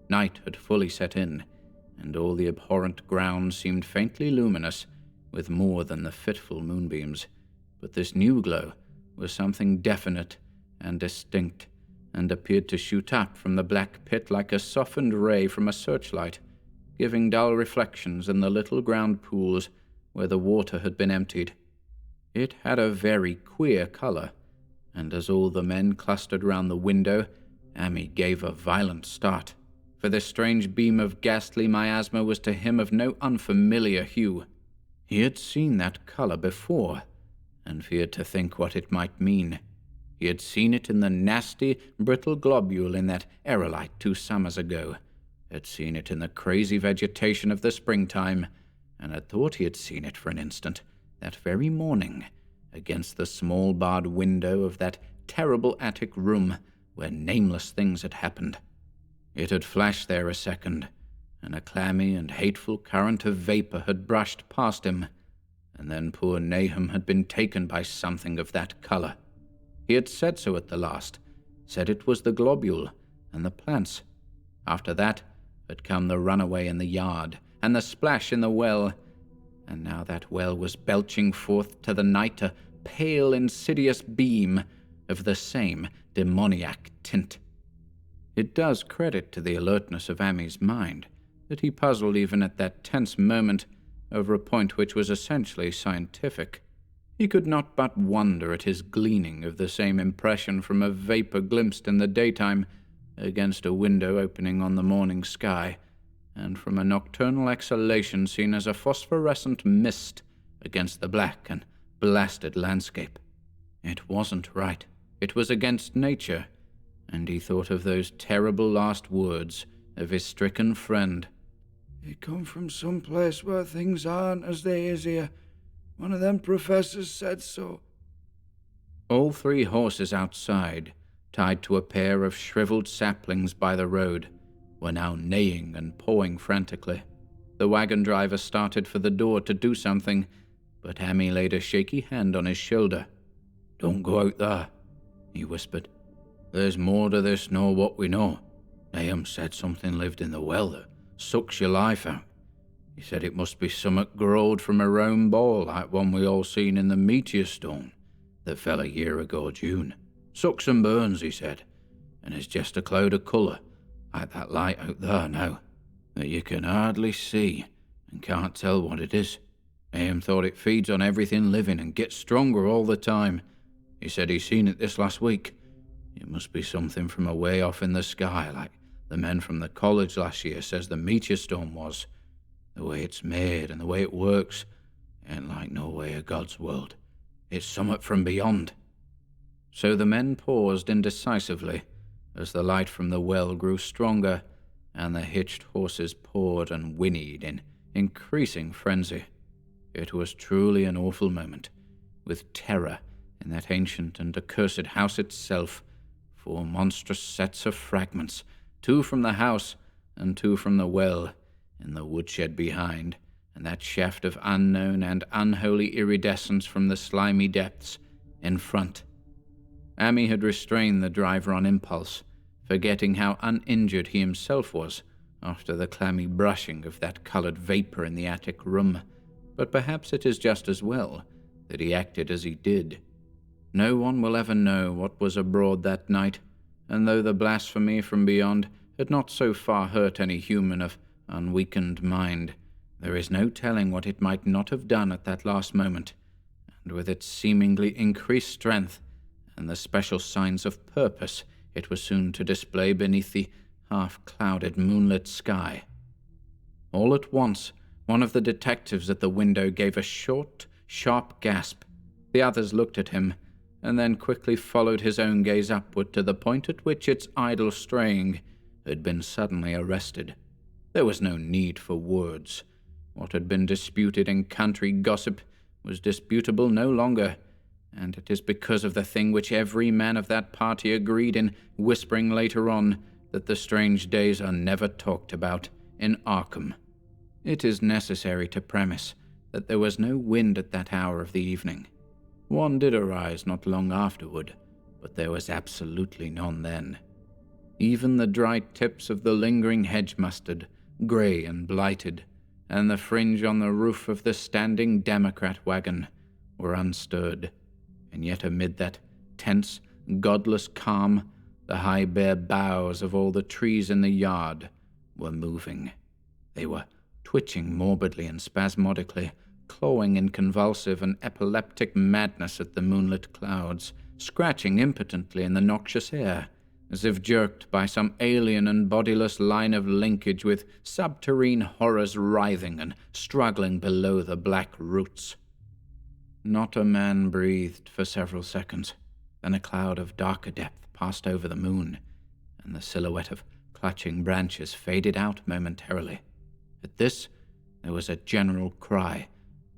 Night had fully set in, and all the abhorrent ground seemed faintly luminous, with more than the fitful moonbeams. But this new glow was something definite and distinct, and appeared to shoot up from the black pit like a softened ray from a searchlight, giving dull reflections in the little ground pools where the water had been emptied. It had a very queer color, and as all the men clustered round the window, Amy gave a violent start, for this strange beam of ghastly miasma was to him of no unfamiliar hue. He had seen that color before, and feared to think what it might mean. He had seen it in the nasty, brittle globule in that aerolite 2 summers ago, had seen it in the crazy vegetation of the springtime, and had thought he had seen it for an instant, that very morning, against the small barred window of that terrible attic room where nameless things had happened. It had flashed there a second, and a clammy and hateful current of vapor had brushed past him, and then poor Nahum had been taken by something of that color. He had said so at the last, said it was the globule and the plants. After that had come the runaway in the yard and the splash in the well, and now that well was belching forth to the night a pale, insidious beam of the same demoniac tint. It does credit to the alertness of Amy's mind that he puzzled even at that tense moment over a point which was essentially scientific. He could not but wonder at his gleaning of the same impression from a vapor glimpsed in the daytime against a window opening on the morning sky, and from a nocturnal exhalation seen as a phosphorescent mist against the black and blasted landscape. It wasn't right. It was against nature, and he thought of those terrible last words of his stricken friend. "It come from some place where things aren't as they is here. One of them professors said so." All 3 horses outside, tied to a pair of shriveled saplings by the road, were now neighing and pawing frantically. The wagon driver started for the door to do something, but Amy laid a shaky hand on his shoulder. "Don't go out there," he whispered. "There's more to this nor what we know. Nahum said something lived in the well that sucks your life out. He said it must be summat growed from a round ball like one we all seen in the meteor stone that fell a year ago June. Sucks and burns, he said, and is just a cloud of colour, like that light out there now, that you can hardly see and can't tell what it is. Nahum thought it feeds on everything living and gets stronger all the time. He said he seen it this last week. It must be something from away off in the sky, like the men from the college last year says the meteor stone was. The way it's made and the way it works ain't like no way of God's world. It's summat from beyond." So the men paused indecisively as the light from the well grew stronger and the hitched horses pawed and whinnied in increasing frenzy. It was truly an awful moment, with terror in that ancient and accursed house itself. 4 monstrous sets of fragments, 2 from the house and 2 from the well, in the woodshed behind, and that shaft of unknown and unholy iridescence from the slimy depths in front. Amy had restrained the driver on impulse, forgetting how uninjured he himself was after the clammy brushing of that coloured vapour in the attic room, but perhaps it is just as well that he acted as he did. No one will ever know what was abroad that night, and though the blasphemy from beyond had not so far hurt any human of unweakened mind, there is no telling what it might not have done at that last moment, and with its seemingly increased strength and the special signs of purpose it was soon to display beneath the half-clouded moonlit sky. All at once, one of the detectives at the window gave a short, sharp gasp. The others looked at him, and then quickly followed his own gaze upward to the point at which its idle straying had been suddenly arrested. There was no need for words. What had been disputed in country gossip was disputable no longer, and it is because of the thing which every man of that party agreed in whispering later on that the strange days are never talked about in Arkham. It is necessary to premise that there was no wind at that hour of the evening. One did arise not long afterward, but there was absolutely none then. Even the dry tips of the lingering hedge mustard, grey and blighted, and the fringe on the roof of the standing Democrat wagon were unstirred, and yet amid that tense, godless calm, the high bare boughs of all the trees in the yard were moving. They were twitching morbidly and spasmodically, clawing in convulsive and epileptic madness at the moonlit clouds, scratching impotently in the noxious air, as if jerked by some alien and bodiless line of linkage with subterrene horrors writhing and struggling below the black roots. Not a man breathed for several seconds. Then a cloud of darker depth passed over the moon, and the silhouette of clutching branches faded out momentarily. At this, there was a general cry,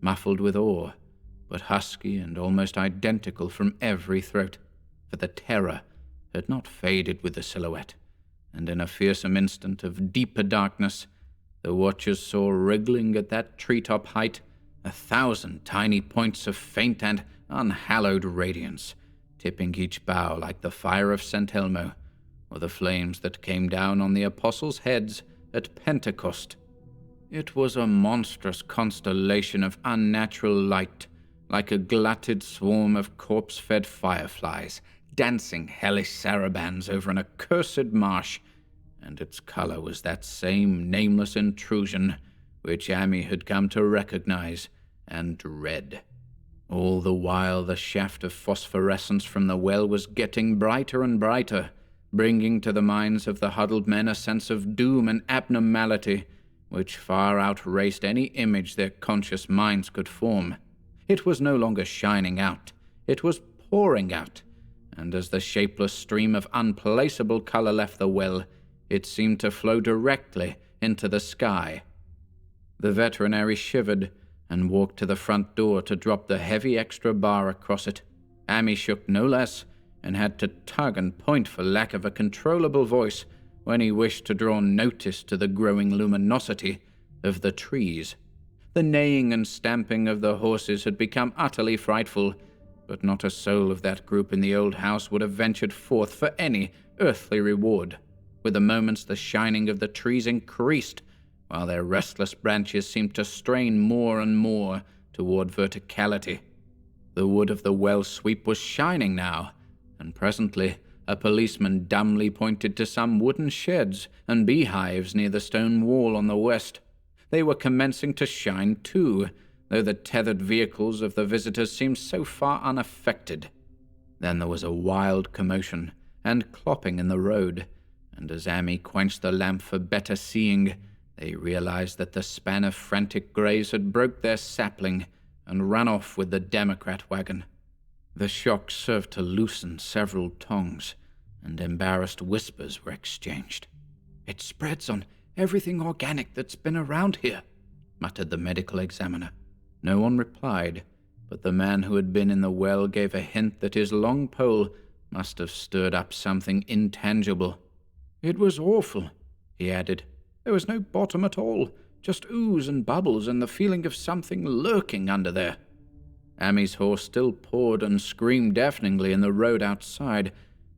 muffled with awe, but husky and almost identical from every throat, for the terror had not faded with the silhouette, and in a fearsome instant of deeper darkness, the watchers saw wriggling at that treetop height 1,000 tiny points of faint and unhallowed radiance, tipping each bough like the fire of St. Elmo, or the flames that came down on the apostles' heads at Pentecost. It was a monstrous constellation of unnatural light, like a glutted swarm of corpse-fed fireflies, dancing hellish sarabands over an accursed marsh, and its color was that same nameless intrusion which Amy had come to recognize and dread. All the while the shaft of phosphorescence from the well was getting brighter and brighter, bringing to the minds of the huddled men a sense of doom and abnormality which far outraced any image their conscious minds could form. It was no longer shining out, it was pouring out, and as the shapeless stream of unplaceable color left the well, it seemed to flow directly into the sky. The veterinary shivered and walked to the front door to drop the heavy extra bar across it. Amy shook no less, and had to tug and point for lack of a controllable voice when he wished to draw notice to the growing luminosity of the trees. The neighing and stamping of the horses had become utterly frightful, but not a soul of that group in the old house would have ventured forth for any earthly reward. With the moments the shining of the trees increased, while their restless branches seemed to strain more and more toward verticality. The wood of the well sweep was shining now, and presently a policeman dumbly pointed to some wooden sheds and beehives near the stone wall on the west. They were commencing to shine too, though the tethered vehicles of the visitors seemed so far unaffected. Then there was a wild commotion and clopping in the road, and as Amy quenched the lamp for better seeing, they realized that the span of frantic greys had broke their sapling and run off with the Democrat wagon. The shock served to loosen several tongues, and embarrassed whispers were exchanged. "It spreads on everything organic that's been around here," muttered the medical examiner. No one replied, but the man who had been in the well gave a hint that his long pole must have stirred up something intangible. "It was awful," he added. "There was no bottom at all, just ooze and bubbles and the feeling of something lurking under there." Amy's horse still pawed and screamed deafeningly in the road outside,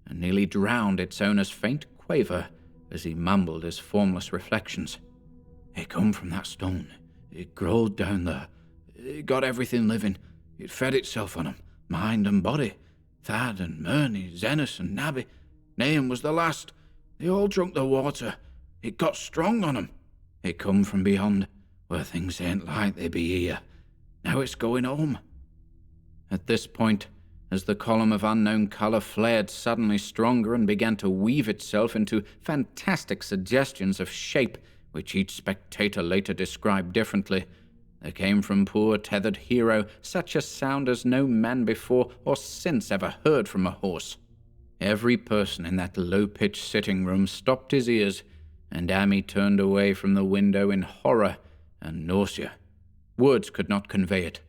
and nearly drowned its owner's faint quaver as he mumbled his formless reflections. "It come from that stone. It crawled down there. It got everything living. It fed itself on 'em, mind and body. Thad and Murney, Zenas and Nabby. Nahum was the last. They all drunk the water. It got strong on 'em. It come from beyond, where things ain't like they be here. Now it's going home." At this point, as the column of unknown color flared suddenly stronger and began to weave itself into fantastic suggestions of shape, which each spectator later described differently, there came from poor tethered hero such a sound as no man before or since ever heard from a horse. Every person in that low-pitched sitting room stopped his ears, and Amy turned away from the window in horror and nausea. Words could not convey it.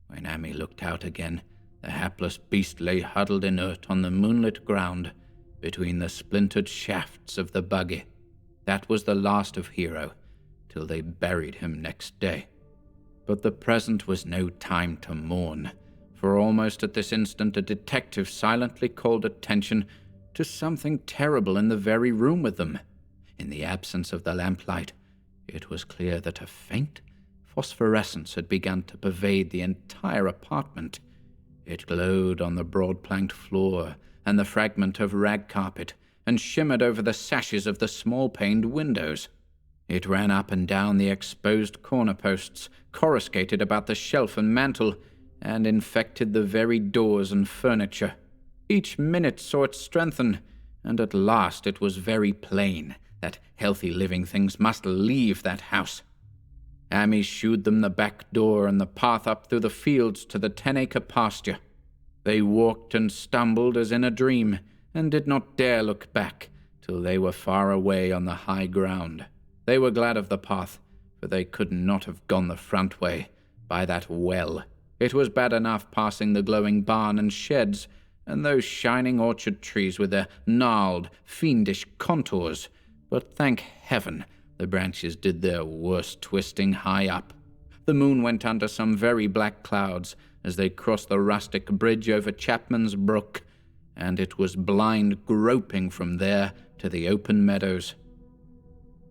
When Amy looked out again, the hapless beast lay huddled inert on the moonlit ground between the splintered shafts of the buggy. That was the last of Hero, till they buried him next day. But the present was no time to mourn, for almost at this instant a detective silently called attention to something terrible in the very room with them. In the absence of the lamplight, it was clear that a faint phosphorescence had begun to pervade the entire apartment. It glowed on the broad-planked floor and the fragment of rag carpet, and shimmered over the sashes of the small-paned windows. It ran up and down the exposed corner posts, coruscated about the shelf and mantel, and infected the very doors and furniture. Each minute saw it strengthen, and at last it was very plain that healthy living things must leave that house. Amy shewed them the back door and the path up through the fields to the 10-acre pasture. They walked and stumbled as in a dream, and did not dare look back till they were far away on the high ground. They were glad of the path, for they could not have gone the front way, by that well. It was bad enough passing the glowing barn and sheds, and those shining orchard trees with their gnarled, fiendish contours, but thank heaven the branches did their worst twisting high up. The moon went under some very black clouds as they crossed the rustic bridge over Chapman's Brook, and it was blind groping from there to the open meadows.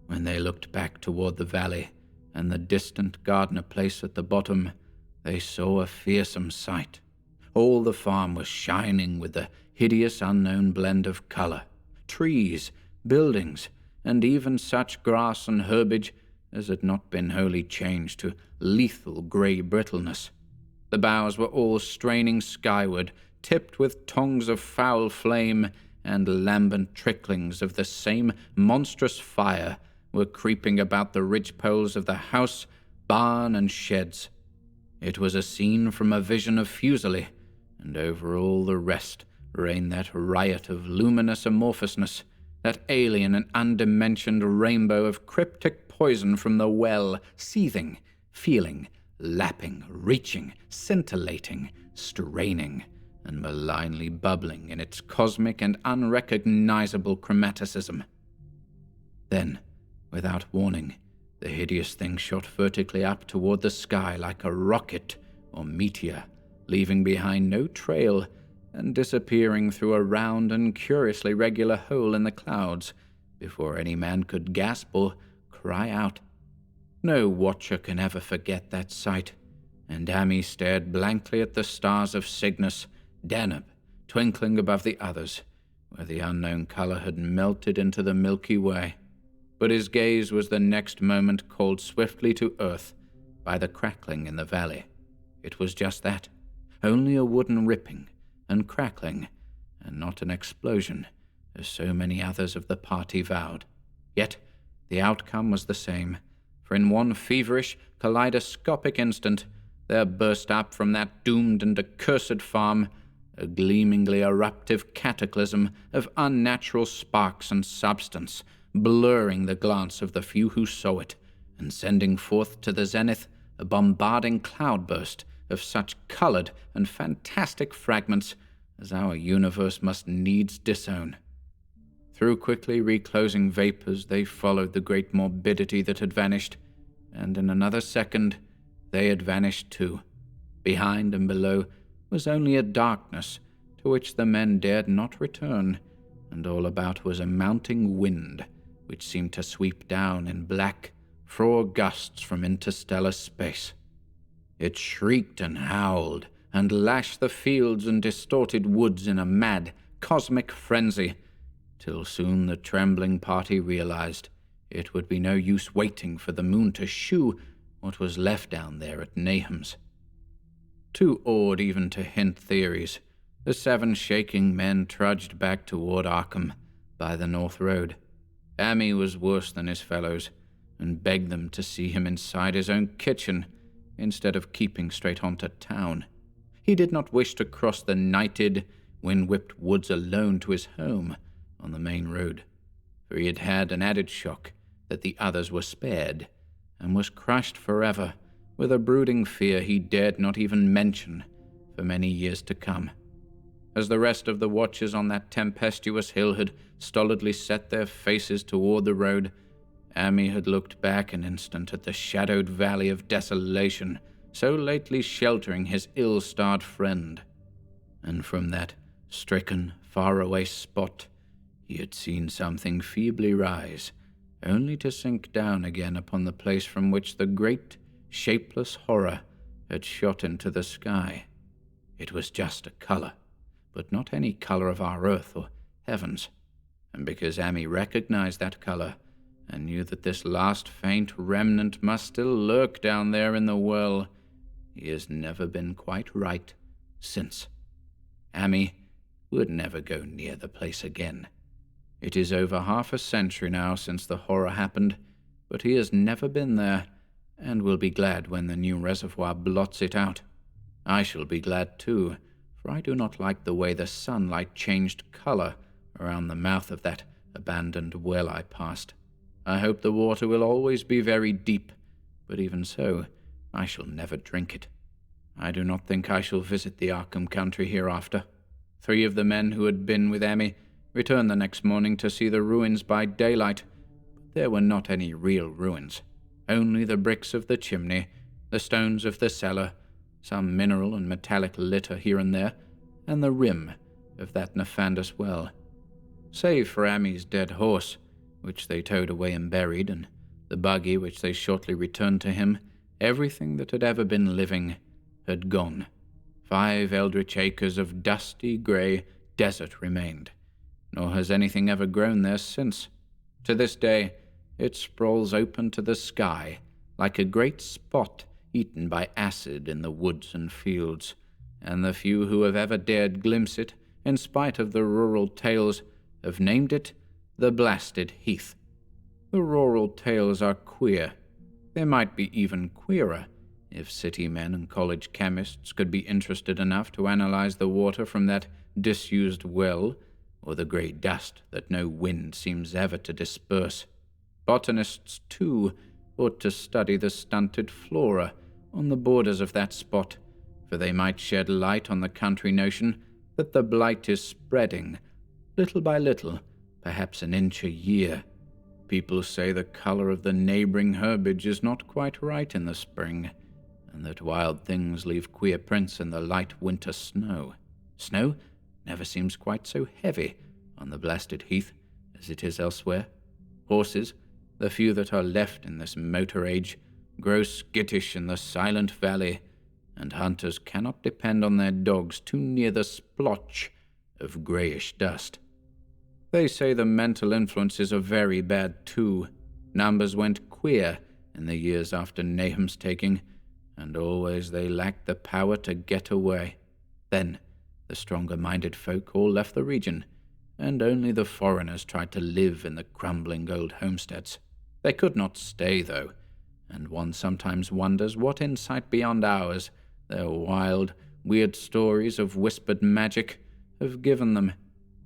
When they looked back toward the valley, and the distant gardener place at the bottom, they saw a fearsome sight. All the farm was shining with the hideous unknown blend of color. Trees, buildings, and even such grass and herbage as had not been wholly changed to lethal grey brittleness. The boughs were all straining skyward, tipped with tongues of foul flame, and lambent tricklings of the same monstrous fire were creeping about the ridgepoles of the house, barn, and sheds. It was a scene from a vision of Fuseli, and over all the rest reigned that riot of luminous amorphousness, that alien and undimensioned rainbow of cryptic poison from the well, seething, feeling, lapping, reaching, scintillating, straining, and malignly bubbling in its cosmic and unrecognizable chromaticism. Then, without warning, the hideous thing shot vertically up toward the sky like a rocket or meteor, leaving behind no trail and disappearing through a round and curiously regular hole in the clouds before any man could gasp or cry out. No watcher can ever forget that sight, and Amy stared blankly at the stars of Cygnus, Deneb, twinkling above the others, where the unknown color had melted into the Milky Way. But his gaze was the next moment called swiftly to earth by the crackling in the valley. It was just that, only a wooden ripping and crackling, and not an explosion, as so many others of the party vowed. Yet the outcome was the same, for in one feverish, kaleidoscopic instant there burst up from that doomed and accursed farm a gleamingly eruptive cataclysm of unnatural sparks and substance, blurring the glance of the few who saw it, and sending forth to the zenith a bombarding cloudburst of such colored and fantastic fragments as our universe must needs disown. Through quickly reclosing vapors they followed the great morbidity that had vanished, and in another second they had vanished too. Behind and below was only a darkness to which the men dared not return, and all about was a mounting wind which seemed to sweep down in black, frore gusts from interstellar space. It shrieked and howled, and lashed the fields and distorted woods in a mad, cosmic frenzy, till soon the trembling party realized it would be no use waiting for the moon to shew what was left down there at Nahum's. Too awed even to hint theories, the 7 shaking men trudged back toward Arkham by the North Road. Amy was worse than his fellows, and begged them to see him inside his own kitchen instead of keeping straight on to town. He did not wish to cross the nighted, wind-whipped woods alone to his home on the main road, for he had had an added shock that the others were spared, and was crushed forever with a brooding fear he dared not even mention for many years to come. As the rest of the watchers on that tempestuous hill had stolidly set their faces toward the road, Amy had looked back an instant at the shadowed valley of desolation so lately sheltering his ill-starred friend, and from that stricken, faraway spot he had seen something feebly rise, only to sink down again upon the place from which the great, shapeless horror had shot into the sky. It was just a color, but not any color of our earth or heavens, and because Amy recognized that color and knew that this last faint remnant must still lurk down there in the well, he has never been quite right since. Amy would never go near the place again. It is over half a century now since the horror happened, but he has never been there, and will be glad when the new reservoir blots it out. I shall be glad too, for I do not like the way the sunlight changed color around the mouth of that abandoned well I passed. I hope the water will always be very deep, but even so, I shall never drink it. I do not think I shall visit the Arkham country hereafter. 3 of the men who had been with Emmy returned the next morning to see the ruins by daylight, but there were not any real ruins, only the bricks of the chimney, the stones of the cellar, some mineral and metallic litter here and there, and the rim of that nefandous well. Save for Amy's dead horse, which they towed away and buried, and The buggy which they shortly returned to him, everything that had ever been living, had gone. 5 eldritch acres of dusty grey desert remained, nor has anything ever grown there since. To this day, it sprawls open to the sky, like a great spot eaten by acid in the woods and fields, and the few who have ever dared glimpse it, in spite of the rural tales, have named it the Blasted Heath. The rural tales are queer. They might be even queerer if city men and college chemists could be interested enough to analyze the water from that disused well, or the grey dust that no wind seems ever to disperse. Botanists, too, ought to study the stunted flora on the borders of that spot, for they might shed light on the country notion that the blight is spreading, little by little, perhaps an inch a year. People say the color of the neighboring herbage is not quite right in the spring, and that wild things leave queer prints in the light winter snow. Snow never seems quite so heavy on the Blasted Heath as it is elsewhere. Horses, the few that are left in this motor age, grow skittish in the silent valley, and hunters cannot depend on their dogs too near the splotch of greyish dust. They say the mental influences are very bad too. Numbers went queer in the years after Nahum's taking, and always they lacked the power to get away. Then the stronger-minded folk all left the region, and only the foreigners tried to live in the crumbling old homesteads. They could not stay, though, and one sometimes wonders what insight beyond ours their wild, weird stories of whispered magic have given them.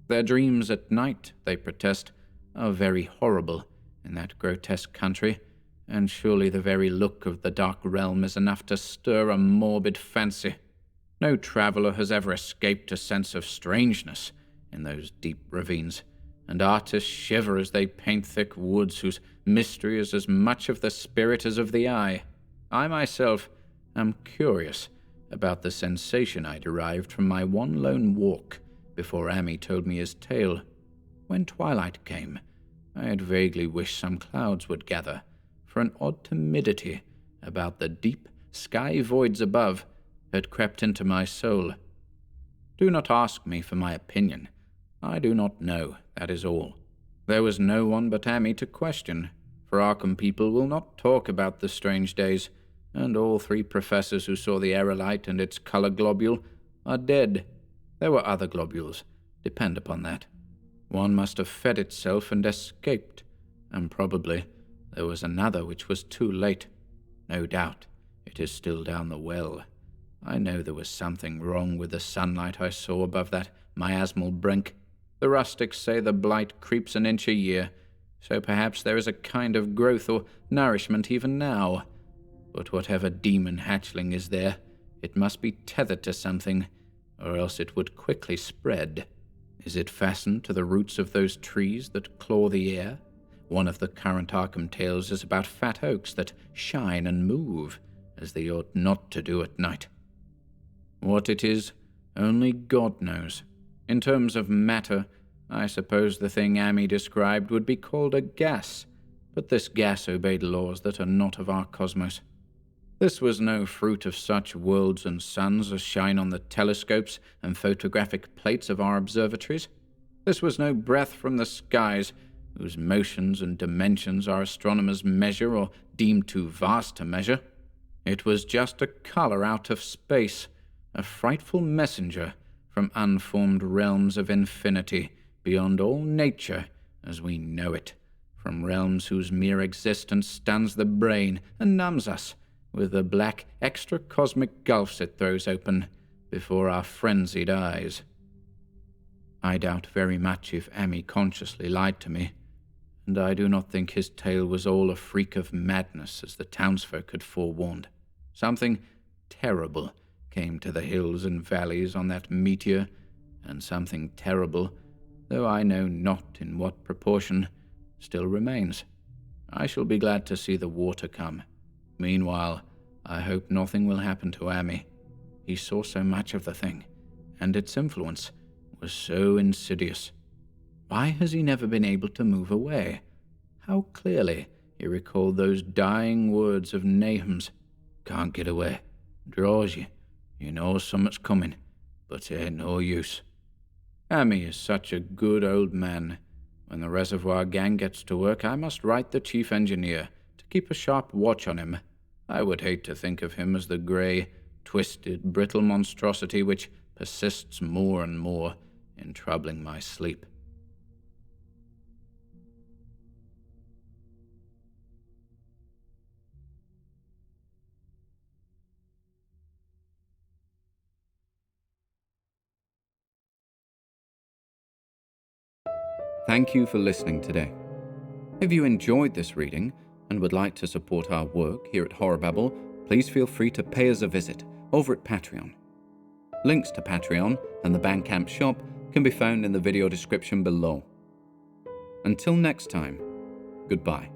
Their dreams at night, they protest, are very horrible in that grotesque country, and surely the very look of the dark realm is enough to stir a morbid fancy. No traveller has ever escaped a sense of strangeness in those deep ravines, and artists shiver as they paint thick woods whose mystery is as much of the spirit as of the eye. I myself am curious about the sensation I derived from my one lone walk before Amy told me his tale. When twilight came, I had vaguely wished some clouds would gather, for an odd timidity about the deep sky voids above had crept into my soul. Do not ask me for my opinion. I do not know, that is all. There was no one but Amy to question, for Arkham people will not talk about the strange days, and all 3 professors who saw the aerolite and its color globule are dead. There were other globules, depend upon that. One must have fed itself and escaped, and probably there was another which was too late. No doubt it is still down the well. I know there was something wrong with the sunlight I saw above that miasmal brink. The rustics say the blight creeps an inch a year, so perhaps there is a kind of growth or nourishment even now. But whatever demon hatchling is there, it must be tethered to something, or else it would quickly spread. Is it fastened to the roots of those trees that claw the air? One of the current Arkham tales is about fat oaks that shine and move, as they ought not to do at night. What it is, only God knows. In terms of matter, I suppose the thing Amy described would be called a gas, but this gas obeyed laws that are not of our cosmos. This was no fruit of such worlds and suns as shine on the telescopes and photographic plates of our observatories. This was no breath from the skies, whose motions and dimensions our astronomers measure or deem too vast to measure. It was just a color out of space, a frightful messenger from unformed realms of infinity beyond all nature as we know it, from realms whose mere existence stuns the brain and numbs us with the black extra-cosmic gulfs it throws open before our frenzied eyes. I doubt very much if Amy consciously lied to me, and I do not think his tale was all a freak of madness as the townsfolk had forewarned. Something terrible came to the hills and valleys on that meteor, and something terrible, though I know not in what proportion, still remains. I shall be glad to see the water come. Meanwhile, I hope nothing will happen to Amy. He saw so much of the thing, and its influence was so insidious. Why has he never been able to move away? How clearly He recalled those dying words of Nahum's. Can't get away. Draws you. You know something's coming, but it ain't no use. Hammy is such a good old man. When the Reservoir gang gets to work, I must write the chief engineer to keep a sharp watch on him. I would hate to think of him as the grey, twisted, brittle monstrosity which persists more and more in troubling my sleep. Thank you for listening today. If you enjoyed this reading and would like to support our work here at HorrorBabble, please feel free to pay us a visit over at Patreon. Links to Patreon and the Bandcamp shop can be found in the video description below. Until next time, goodbye.